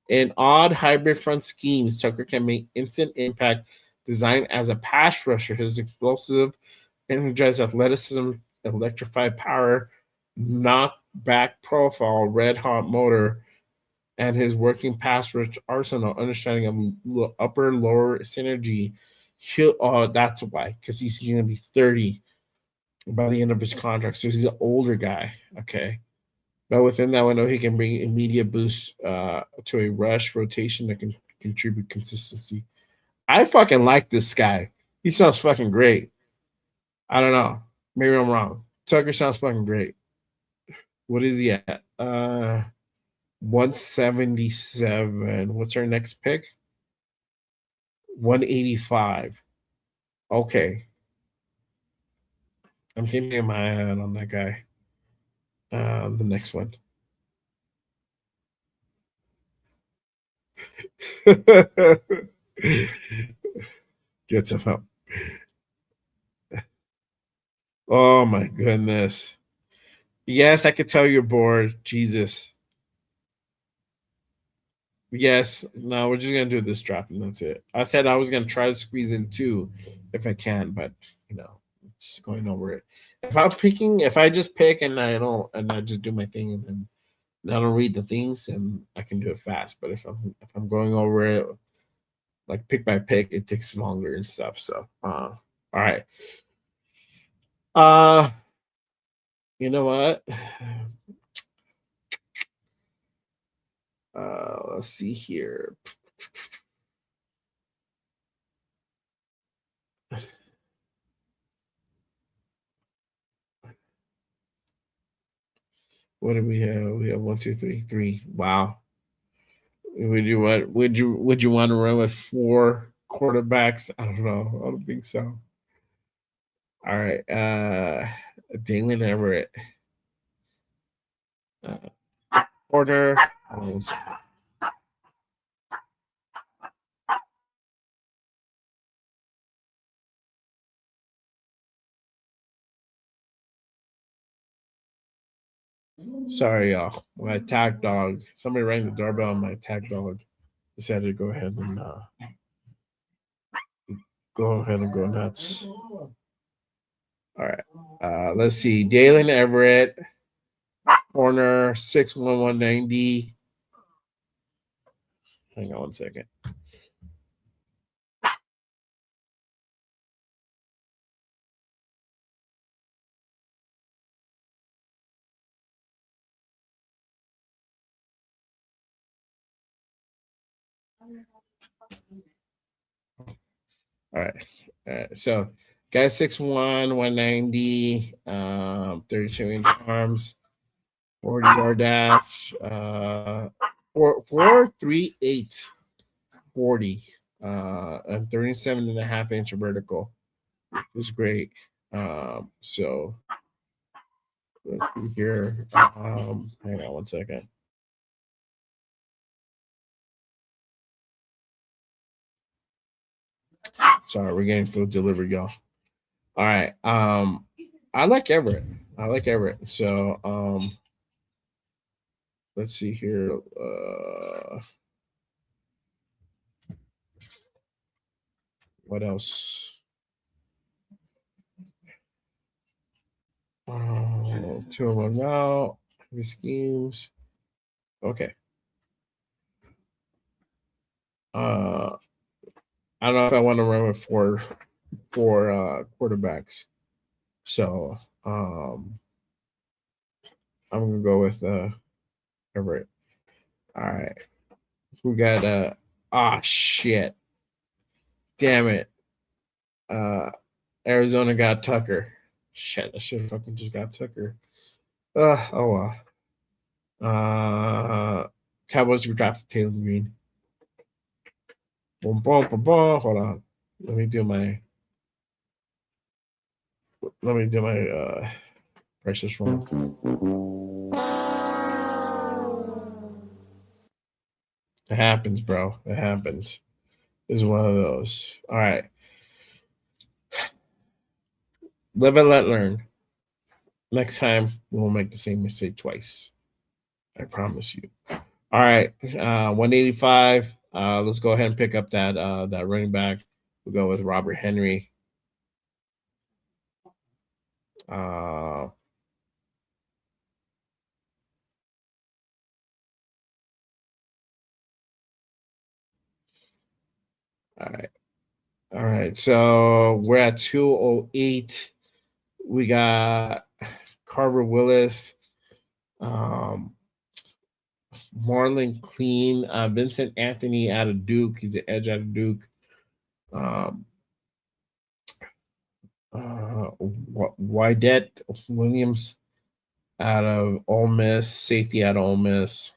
In odd hybrid front schemes, Tucker can make instant impact, designed as a pass rusher. His explosive, energized athleticism, electrified power, knockback profile, red hot motor, and his working pass rush arsenal, understanding of upper lower synergy. That's why, because he's going to be 30 by the end of his contract. So he's an older guy. Okay. But within that window, he can bring immediate boost to a rush rotation that can contribute consistency. I fucking like this guy. He sounds fucking great. I don't know. Maybe I'm wrong. Tucker sounds fucking great. What is he at? 177. What's our next pick? 185. Okay. I'm keeping my eye on that guy. The next one. Get some help. Oh my goodness. Yes, I could tell you're bored. Jesus. Yes. No, we're just gonna do this drop and that's it. I said I was gonna try to squeeze in two if I can, but just going over it. If I just pick and I just do my thing and then I don't read the things and I can do it fast. But if I'm going over it like pick by pick, it takes longer and stuff. So all right. You know what? Let's see here. What do we have? We have 1, 2, 3, 3. Wow. Would you want to run with 4 quarterbacks? I don't know. I don't think so. All right. Dalen Everett. Order. Sorry, y'all. My attack dog. Somebody rang the doorbell and my attack dog decided to go ahead and go nuts. All right. Let's see. Dalen Everett, corner, 6'1", 190. Hang on one second. All right. So, guy 6'1", 190, 32-inch arms, 40-yard dash, 4.38, 40, and 37.5-inch vertical. It was great. So let's see here. Hang on one second. Sorry, we're getting food delivered, y'all. All right. I like Everett. So let's see here. What else? Oh, 2-1 now. Heavy schemes. Okay. I don't know if I want to run with four quarterbacks. So I'm gonna go with Everett. All right. We got shit. Damn it. Arizona got Tucker. Shit, I should have fucking just got Tucker. Oh well. Cowboys drafted Taylor Green. Boom, boom, boom, boom. Hold on. Let me do my precious one. It happens, bro. It happens. This is one of those. All right. Live and let learn. Next time we won't make the same mistake twice. I promise you. All right. 185. Let's go ahead and pick up that running back. We'll go with Robert Henry. All right. All right. So we're at 208. We got Carver Willis, Marlon Clean, Vincent Anthony out of Duke. He's an edge out of Duke. Wydett Williams out of Ole Miss, safety out of Ole Miss.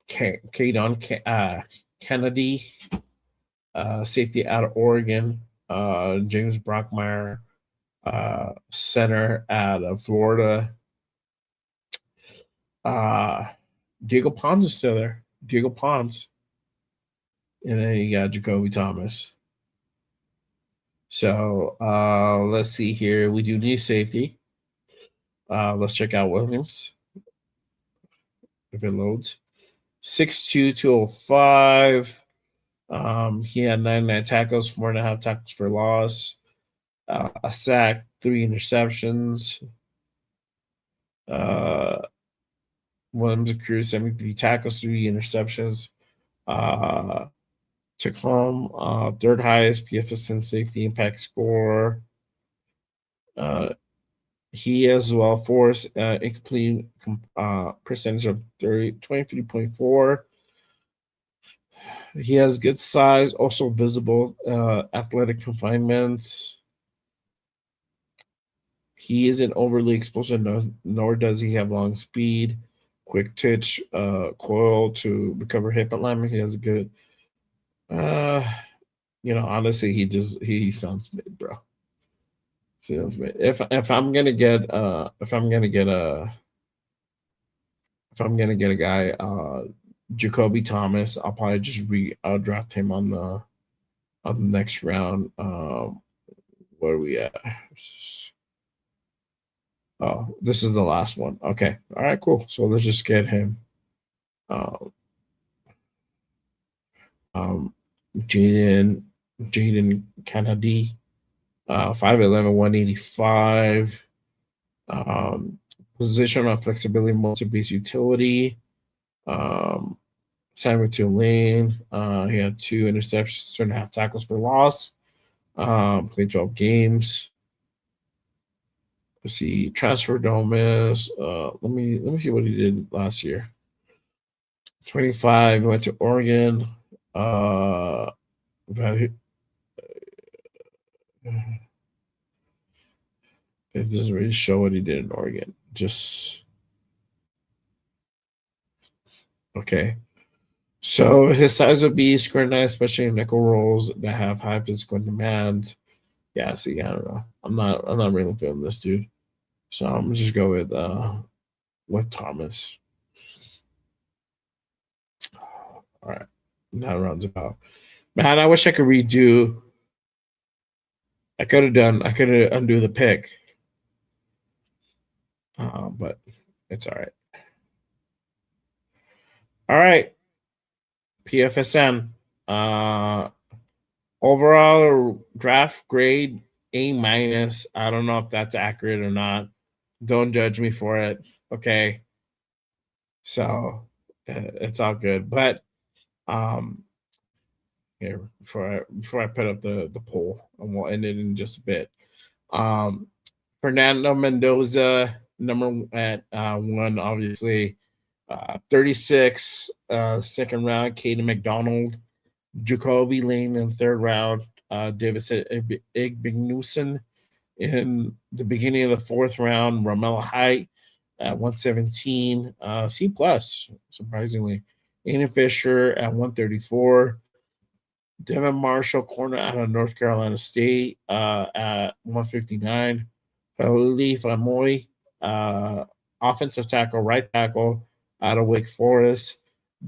Kadon Kennedy, safety out of Oregon. James Brockmeyer, center out of Florida. Diego Pons is still there. Diego Pons. And then you got Jacoby Thomas. So let's see here. We do need safety. Let's check out Williams. If it loads. 6'2", 205. He had 99 tackles, 4.5 tackles for loss, a sack, 3 interceptions. Williams accrued 73 tackles, 3 interceptions. Took home third highest PFSN safety impact score. He as well forced incomplete percentage of 23.4. He has good size, also visible athletic confinements. He isn't overly explosive, nor does he have long speed, quick twitch, coil to recover hip alignment. He has a good, honestly, he sounds mid, bro. Sounds mid. If I'm gonna get a guy, Jacoby Thomas, I'll probably just draft him on the next round. Where are we at? Oh, this is the last one. Okay. All right, cool. So let's just get him. Jaden Kennedy, 5'11", 185. Position on flexibility, multi-base utility. Signed with Tulane. He had 2 interceptions, 2.5 tackles for loss. Played 12 games. Let's see, transferred to Ole Miss. Let me see what he did last year. 25, went to Oregon. It doesn't really show what he did in Oregon. Just okay. So his size would be scrutinized, especially in nickel roles that have high physical demands. Yeah, see, I don't know. I'm not really feeling this dude. So I'm gonna just go with Thomas. All right. That rounds about. Man, I wish I could redo I could have undo the pick. But it's all right. All right. PFSN. Overall draft grade A minus. I don't know if that's accurate or not. Don't judge me for it. Okay. So it's all good. But here before I put up the poll, and we'll end it in just a bit. Fernando Mendoza, number at 1, obviously. 36, second round. Caden McDonald, Jacoby Lane in third round. Davidson Igbignuson in the beginning of the fourth round. Romello Height at 117, C plus, surprisingly. Aiden Fisher at 134. Devin Marshall, corner out of North Carolina State, at 159. Khalif Amoy, offensive tackle, right tackle out of Wake Forest.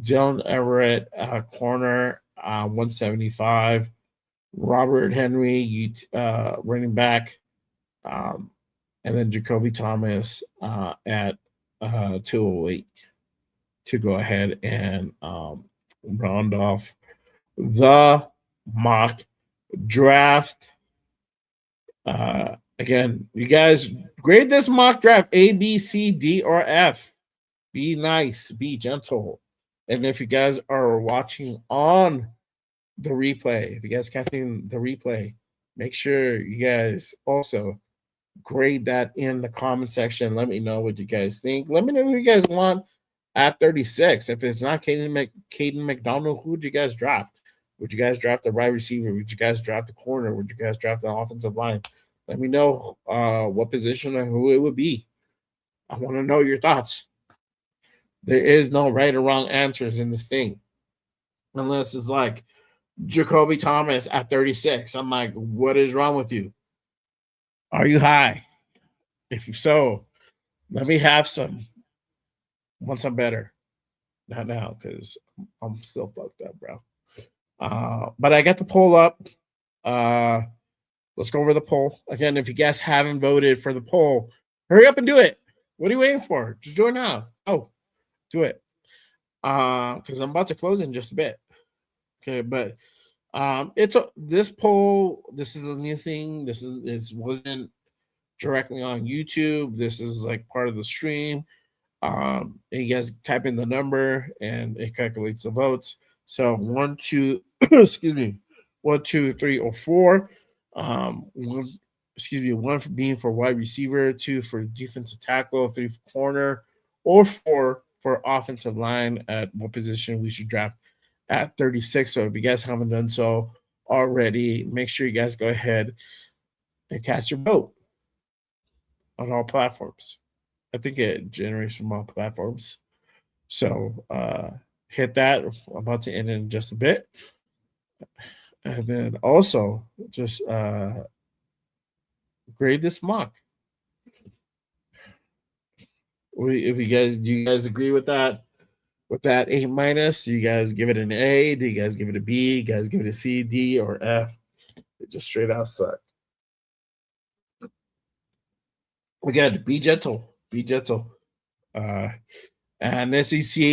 Dylan Everett, corner, 175. Robert Henry, running back. And then Jacoby Thomas at 208 to go ahead and round off the mock draft. Again, you guys grade this mock draft A, B, C, D, or F. Be nice, be gentle. And if you guys are watching on the replay, if you guys catching the replay, make sure you guys also grade that in the comment section. Let me know what you guys think. Let me know who you guys want at 36. If it's not Caden McDonald, who would you guys draft? Would you guys draft the wide receiver? Would you guys draft the corner? Would you guys draft the offensive line? Let me know what position and who it would be. I want to know your thoughts. There is no right or wrong answers in this thing. Unless it's like Jacoby Thomas at 36. I'm like, what is wrong with you? Are you high? If so, let me have some once I'm better. Not now, because I'm still fucked up, bro. But I got the poll up. Let's go over the poll. Again, if you guys haven't voted for the poll, hurry up and do it. What are you waiting for? Just do it now. Oh, do it. Because I'm about to close in just a bit. Okay, but this poll, this is a new thing. This wasn't directly on YouTube. This is like part of the stream. You guys type in the number and it calculates the votes. So 1, 2, excuse me, 1, 2, 3, or 4. One being for wide receiver, 2 for defensive tackle, 3 for corner, or 4 for offensive line at what position we should draft at 36. So if you guys haven't done so already, make sure you guys go ahead and cast your vote on all platforms. I think it generates from all platforms. So hit that. I'm about to end in just a bit. And then also just grade this mock. Do you guys agree with that? With that A minus, do you guys give it an A? Do you guys give it a B? You guys give it a C, D, or F? It just straight out suck. Again, be gentle. Be gentle. And SEC,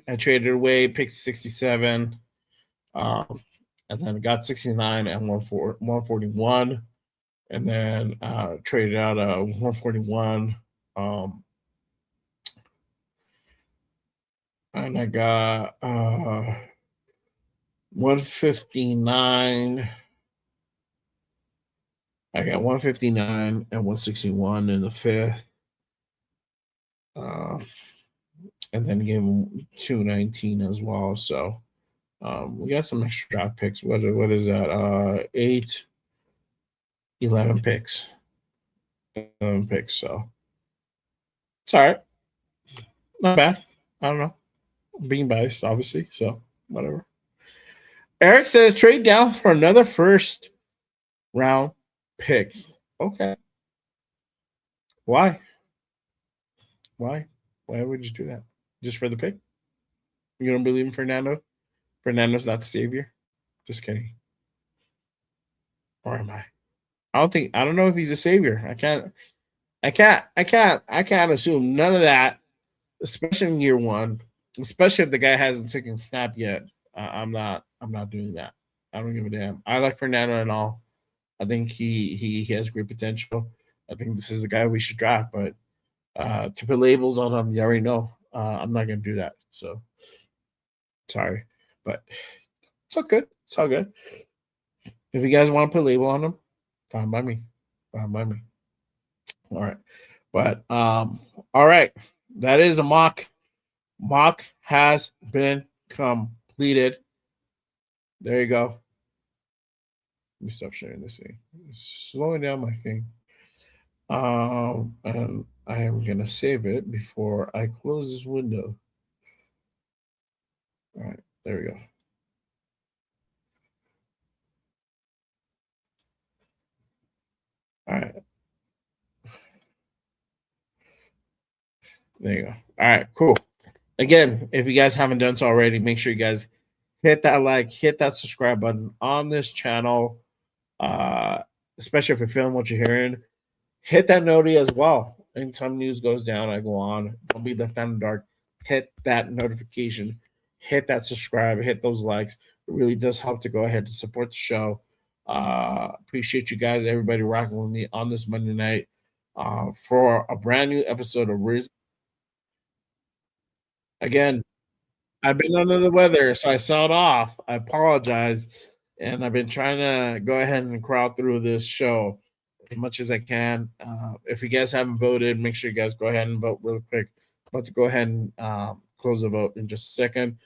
I traded away, picked 67. And then got 69 and 141. And then traded out 141. And I got 159. I got 159 and 161 in the fifth. And then gave him 219 as well. So we got some extra draft picks. What is that? 8, 11 picks. 11 picks. So it's all right. Not bad. I don't know. I'm being biased, obviously. So whatever. Eric says trade down for another first round pick. Okay. Why? Why would you do that? Just for the pick? You don't believe in Fernando? Fernando's not the savior? Just kidding. Or am I? I don't know if he's a savior. I can't assume none of that, especially in year one, especially if the guy hasn't taken a snap yet. I'm not doing that. I don't give a damn. I like Fernando and all. I think he has great potential. I think this is the guy we should draft, but to put labels on him, you already know. I'm not gonna do that. So sorry, but it's all good. It's all good. If you guys want to put a label on him, fine by me. Fine by me. All right. But all right. That is a mock. Mock has been completed. There you go. Let me stop sharing this thing. Slowing down my thing. And I am gonna save it before I close this window. All right, there we go. All right. There you go. All right, cool. Again, if you guys haven't done so already, make sure you guys hit that like, hit that subscribe button on this channel. Especially if you're feeling what you're hearing, hit that noti as well. Anytime news goes down, I go on. Don't be left in the dark. Hit that notification, hit that subscribe, hit those likes. It really does help to go ahead and support the show. Appreciate you guys, everybody rocking with me on this Monday night for a brand new episode of Riz. Again, I've been under the weather, so I sound off. I apologize. And I've been trying to go ahead and crowd through this show as much as I can. If you guys haven't voted, make sure you guys go ahead and vote real quick. I'm about to go ahead and close the vote in just a second.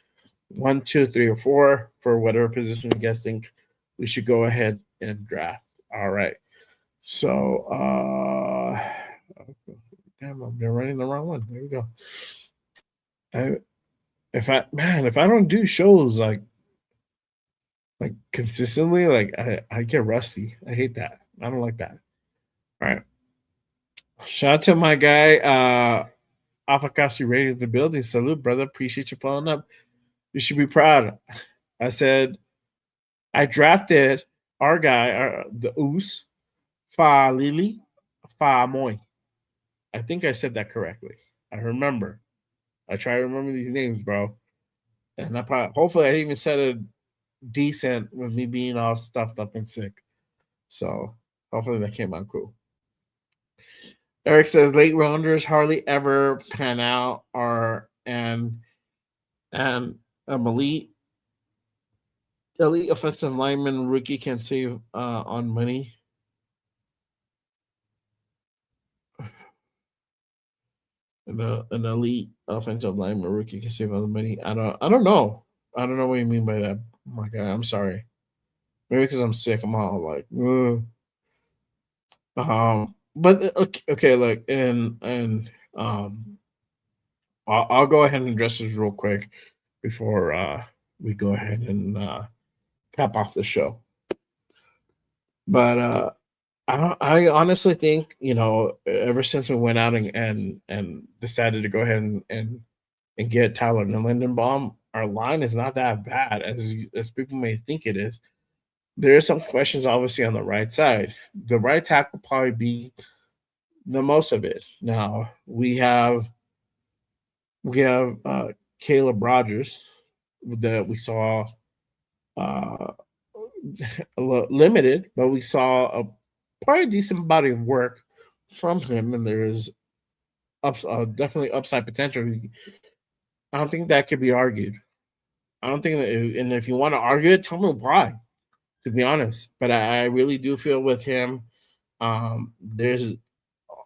1, 2, 3, or 4 for whatever position you guys think we should go ahead and draft. All right. So, damn, I've been running the wrong one. There we go. If I don't do shows like consistently, like I get rusty. I hate that. I don't like that. All right. Shout out to my guy, Afakasi rated the building. Salute, brother. Appreciate you pulling up. You should be proud. I said I drafted our guy, the Oos, Fa Lili, Fa Moy. I think I said that correctly. I remember. I try to remember these names, bro. And hopefully I even said it decent with me being all stuffed up and sick. So hopefully that came out cool. Eric says late rounders hardly ever pan out or and elite offensive lineman rookie can save on money. An elite offensive lineman rookie can save on the money. I don't know. I don't know what you mean by that. Oh my God, I'm sorry. Maybe because I'm sick, I'm all like, ugh. But okay, look, and I'll go ahead and address this real quick before we go ahead and cap off the show. But I honestly think, ever since we went out and decided to go ahead and get Tyler Lindenbaum, our line is not that bad as people may think it is. There are some questions obviously on the right side. The right tackle will probably be the most of it. Now we have Caleb Rogers that we saw a limited, but we saw a probably decent body of work from him, and there is definitely upside potential. I don't think that could be argued. I don't think that, and if you want to argue it, tell me why. To be honest, but I really do feel with him, there's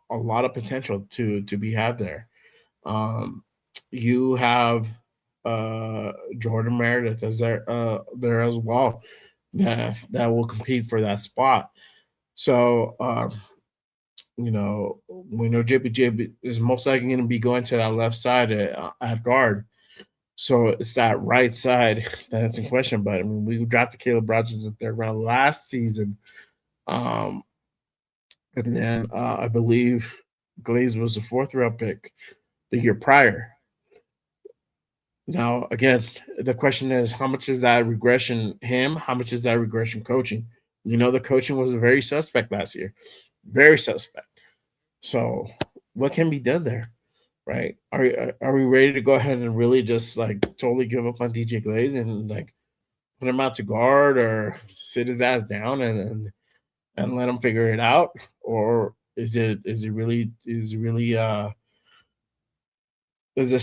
a lot of potential to be had there. You have Jordan Meredith as there as well that will compete for that spot. So we know JPJ is most likely going to be going to that left side at guard. So it's that right side that's in question. But I mean, we drafted Caleb Rogers in the third round last season. And then I believe Glaze was the fourth round pick the year prior. Now, again, the question is how much is that regression him? How much is that regression coaching? We know the coaching was very suspect last year, very suspect. So, what can be done there, right? Are we ready to go ahead and really just like totally give up on DJ Glaze and like put him out to guard or sit his ass down and let him figure it out, or is this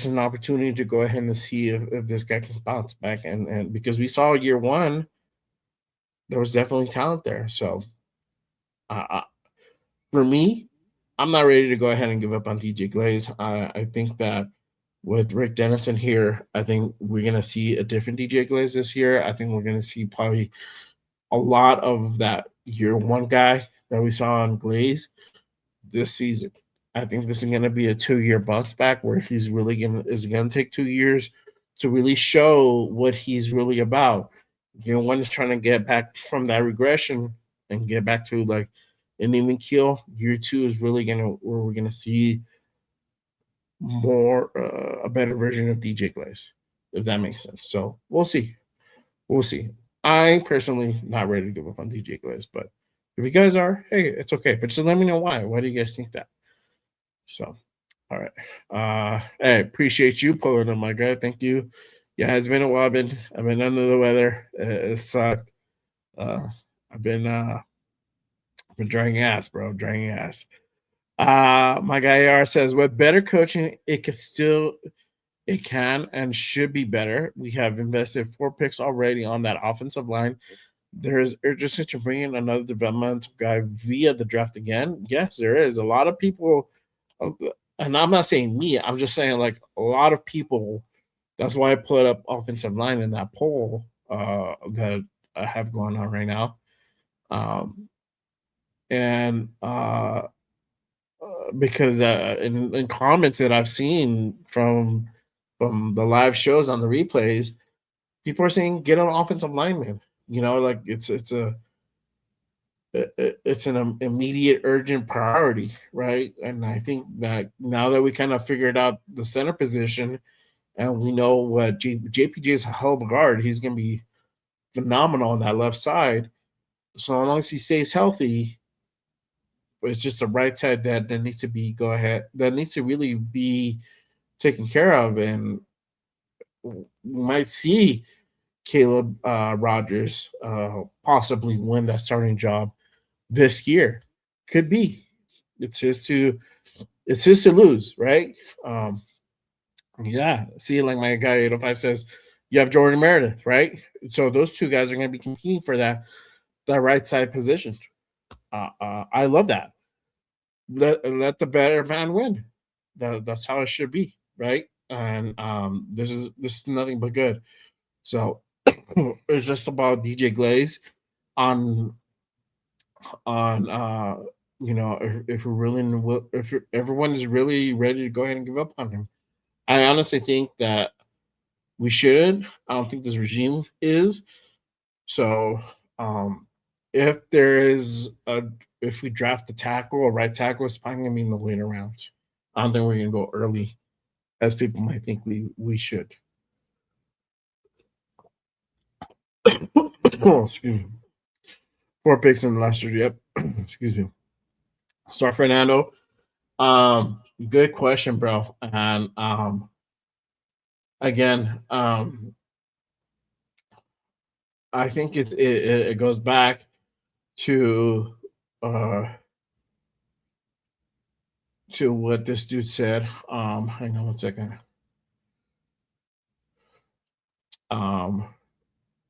an opportunity to go ahead and see if this guy can bounce back and because we saw year one there was definitely talent there. So uh, for me, I'm not ready to go ahead and give up on DJ Glaze. I think that with Rick Dennison here, I think we're gonna see a different DJ Glaze this year. I think we're gonna see probably a lot of that year one guy that we saw on Glaze this season. I think this is gonna be a 2 year bounce back where he's really gonna take 2 years to really show what he's really about. Year one is trying to get back from that regression and get back to like an even keel. Year two is really gonna where we're gonna see more a better version of DJ Glaze, if that makes sense. So we'll see. We'll see. I personally not ready to give up on DJ Glaze, but if you guys are, hey, it's okay. But just let me know why. Why do you guys think that? So, all right. Hey, appreciate you pulling on my guy. Thank you. Yeah, it's been a while. I've been under the weather. It sucked. Uh, I've been drying ass, bro. Drying ass. My guy AR says with better coaching, it can and should be better. We have invested 4 picks already on that offensive line. There is urgency to bring in another developmental guy via the draft again. Yes, there is. A lot of people, and I'm not saying me, I'm just saying like a lot of people. That's why I put up offensive line in that poll that I have going on right now. Um, and because in comments that I've seen from the live shows on the replays, people are saying get an offensive lineman. You know, like it's an immediate urgent priority, right? And I think that now that we kind of figured out the center position and we know what JPJ is a hell of a guard, he's going to be phenomenal on that left side. So long as he stays healthy, it's just the right side that needs to be that needs to really be taken care of, and we might see Caleb Rogers possibly win that starting job this year. Could be. It's his to lose, right? Yeah. See, like my guy 805 says, you have Jordan Meredith, right? So those two guys are going to be competing for that right side position. I love that. Let the better man win. That's how it should be, right? And this is nothing but good. So it's just about DJ Glaze on if we're really if everyone is really ready to go ahead and give up on him. I honestly think that we should. I don't think this regime is. So if there is a if we draft the tackle, a right tackle, it's probably gonna be in the later rounds. I don't think we're gonna go early, as people might think we should. Oh, excuse me. 4 picks in the last year. Yep. Excuse me. Sorry, Fernando. Good question, bro. And again, I think it goes back to what this dude said. Hang on one second.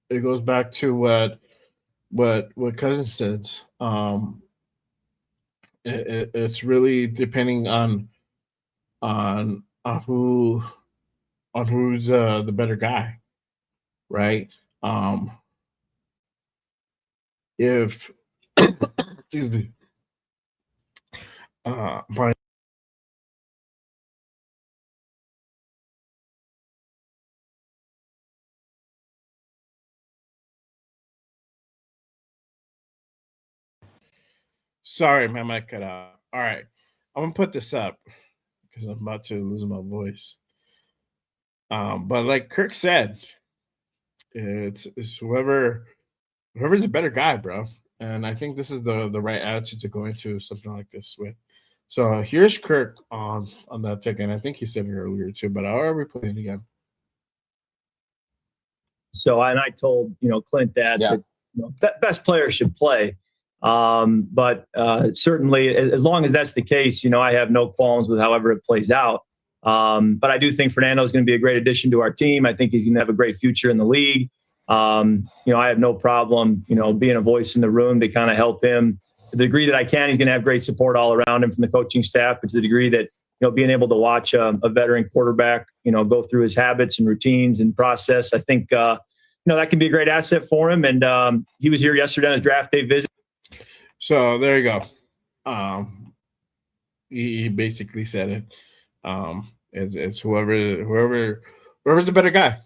It goes back to what Cousin says. It's really depending on who's the better guy, right? If excuse me, my sorry, my mic cut out. All right, I'm gonna put this up because I'm about to lose my voice. But like Kirk said, it's whoever's a better guy, bro. and I think this is the right attitude to go into something like this with. So here's Kirk on that ticket. And I think he said it earlier too, but I'll replay it again. So, and I told Clint that best players should play. But certainly, as long as that's the case, I have no qualms with however it plays out. But I do think Fernando is going to be a great addition to our team. I think he's going to have a great future in the league. I have no problem, being a voice in the room to kind of help him to the degree that I can. He's going to have great support all around him from the coaching staff, but to the degree that being able to watch a veteran quarterback, go through his habits and routines and process, I think that can be a great asset for him. And he was here yesterday on his draft day visit. So there you go. He basically said it. It's whoever's a better guy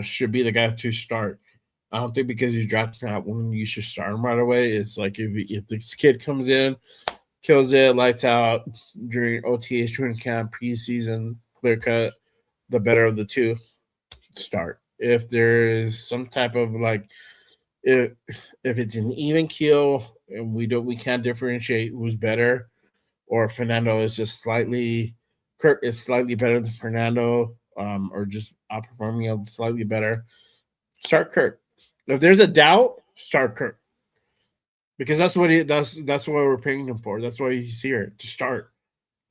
should be the guy to start. I don't think because he's drafted at one, you should start him right away. It's like if this kid comes in, kills it, lights out during OTAs, training camp, preseason, clear cut, the better of the two, start. If there is some type of if it's an even keel and we can't differentiate who's better, or Fernando is just Kirk is slightly better than Fernando, or just outperforming him slightly better, start Kirk. If there's a doubt, start Kirk. Because that's what that's what we're paying him for. That's why he's here to start.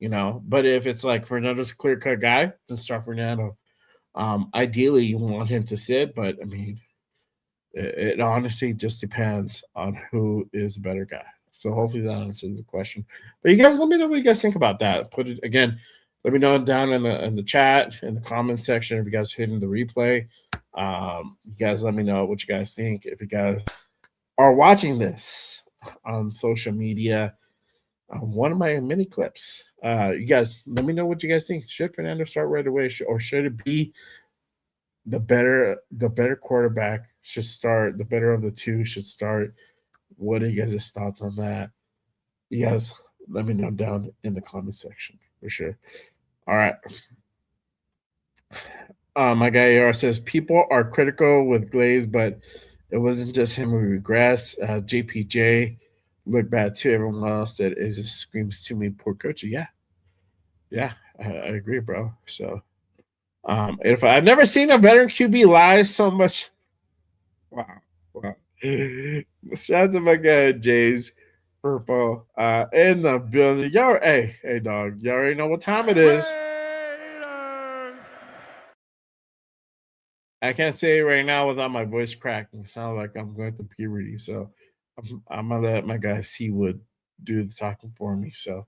But if it's like Fernando's a clear cut guy, then start Fernando. Ideally you want him to sit, but I mean it honestly just depends on who is a better guy. So hopefully that answers the question. But you guys let me know what you guys think about that. Put it again, let me know down in the chat, in the comment section, if you guys hitting the replay. You guys let me know what you guys think. If you guys are watching this on social media, one of my mini clips, you guys let me know what you guys think. Should Fernando start right away, or should it be the better quarterback should start? The better of the two should start. What are you guys' thoughts on that? You guys let me know down in the comment section for sure. All right. My guy AR says people are critical with Glaze, but it wasn't just him who regressed. JPJ looked bad too. Everyone else that it just screams to me, poor coach. Yeah, I agree, bro. So, if I've never seen a veteran QB lie so much. Wow. Shout out to my guy Jays Purple in the building. Yo, hey, dog. You already know what time it is. I can't say it right now without my voice cracking. It sounds like I'm going through puberty. So I'm gonna let my guy Seawood do the talking for me. So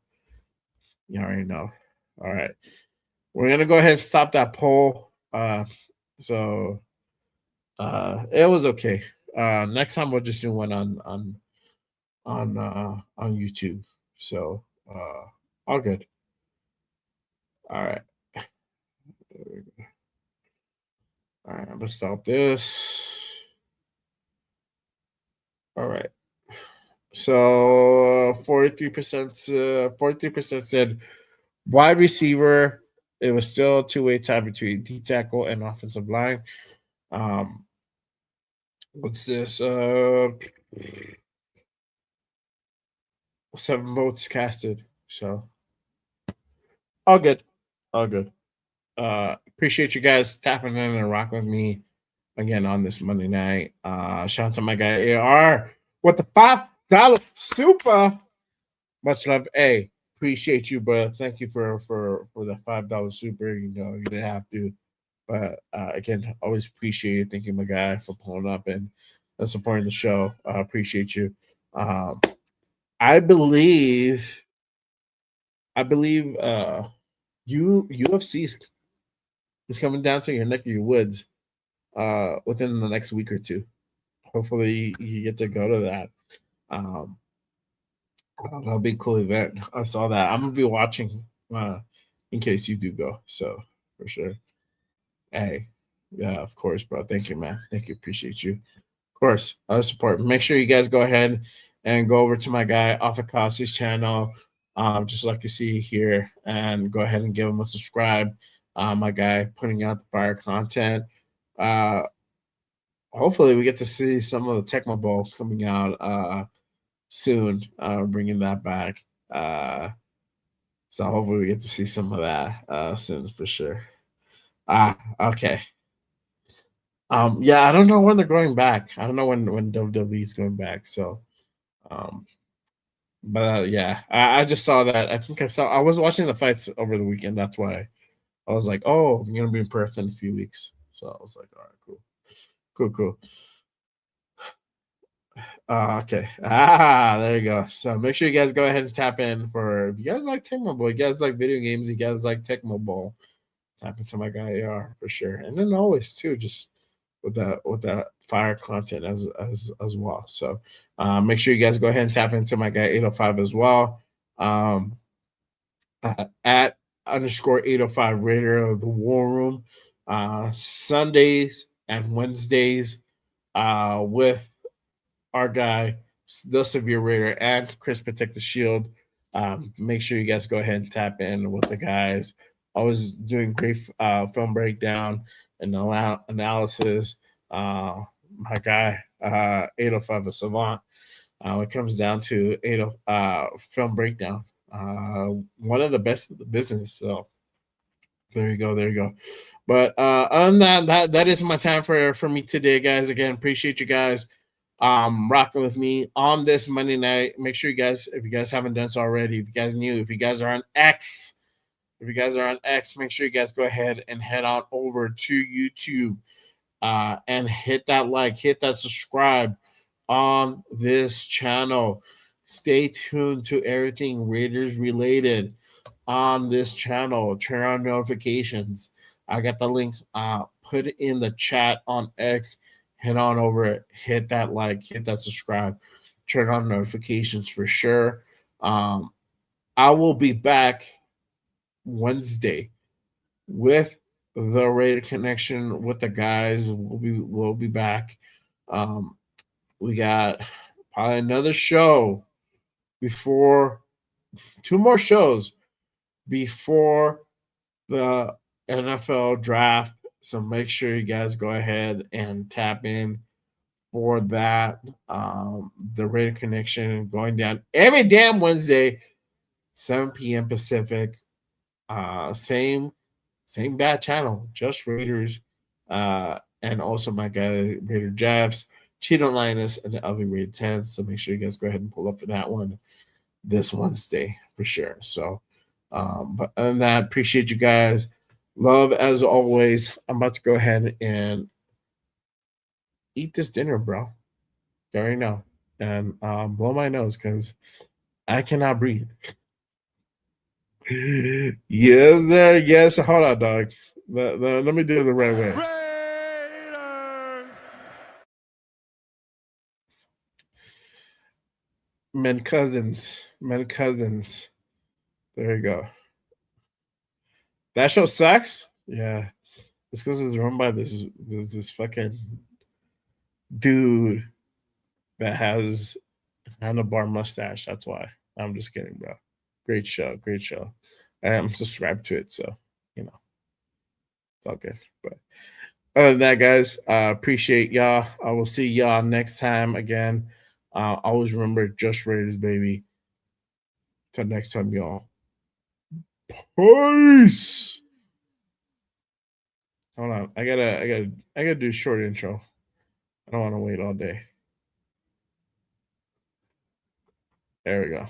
you already know. All right. We're gonna go ahead and stop that poll. So it was okay. Next time we'll just do one on YouTube. So all good. All right. All right, I'm gonna stop this. All right. So 43% said wide receiver. It was still a two-way tie between D tackle and offensive line. What's this? 7 votes casted. So all good. All good. Appreciate you guys tapping in and rocking with me again on this Monday night. Shout out to my guy AR with the $5 super. Much love. Hey, appreciate you, bro. Thank you for the $5 super. You didn't have to, but again, always appreciate it. Thank you, my guy, for pulling up and supporting the show. Appreciate you. I believe UFC is coming down to your neck of your woods within the next week or two. Hopefully you get to go to that. That'll be a cool event. I saw that. I'm gonna be watching in case you do go. So for sure. Hey, yeah, of course, bro. Thank you, man. Thank you. Appreciate you. Of course, support. Make sure you guys go ahead and go over to my guy Offakasi's channel, just like you see here, and go ahead and give him a subscribe. My guy putting out the fire content. Hopefully we get to see some of the Tecmo Bowl coming out soon, bringing that back. So hopefully we get to see some of that soon for sure. Okay. Yeah, I don't know when they're going back. I don't know when WWE is going back. So, um, but yeah, I just saw that. I was watching the fights over the weekend. That's why I was like, oh, I'm gonna be in Perth in a few weeks. So I was like, all right, cool. Okay. There you go. So make sure you guys go ahead and tap in for if you guys like Tecmo Bowl, you guys like video games, you guys like Tecmo Bowl. Tap into my guy AR for sure. And then always too, just with that fire content as well. So make sure you guys go ahead and tap into my guy 805 as well. At underscore 805 Raider of the War Room. Sundays and Wednesdays with our guy, the Severe Raider, and Chris Protect the Shield. Make sure you guys go ahead and tap in with the guys. Always doing great film breakdown and analysis. My guy, 805 a Savant. When it comes down to film breakdown, one of the best of the business. So there you go. But other than that is my time for me today, guys. Again, appreciate you guys rocking with me on this Monday night. Make sure you guys, if you guys haven't done so already, if you guys new, if you guys are on X, make sure you guys go ahead and head on over to YouTube and hit that like, hit that subscribe on this channel. Stay tuned to everything Raiders related on this channel. Turn on notifications. I got the link put in the chat on X. Head on over it. Hit that like, hit that subscribe. Turn on notifications for sure. I will be back Wednesday with the Raider Connection with the guys. We'll be back. We got probably another show before, two more shows before the NFL draft. So make sure you guys go ahead and tap in for that. The Raider Connection going down every damn Wednesday, 7 p.m. Pacific. Same bad channel, just Raiders. And also my guy Raider Jeffs, Cheeto Linus, and the LV Rated 10. So make sure you guys go ahead and pull up for that one this Wednesday for sure. So but other than that, appreciate you guys. Love as always. I'm about to go ahead and eat this dinner, bro. You already know. And blow my nose because I cannot breathe. Yes, there. Yes. Hold on, dog. Let me do it the right way. Men cousins. There you go. That show sucks. Yeah, it's because it's run by this fucking dude that has handlebar mustache. That's why. I'm just kidding, bro. Great show. I'm subscribed to it, so it's all good. But other than that, guys, appreciate y'all. I will see y'all next time again. Always remember, just Raiders, baby. Till next time, y'all. Peace. Hold on, I gotta do a short intro. I don't want to wait all day. There we go.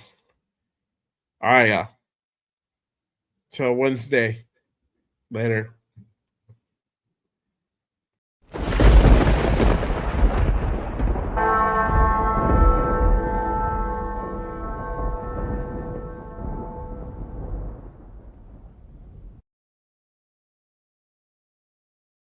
All right, y'all. Till Wednesday. Later.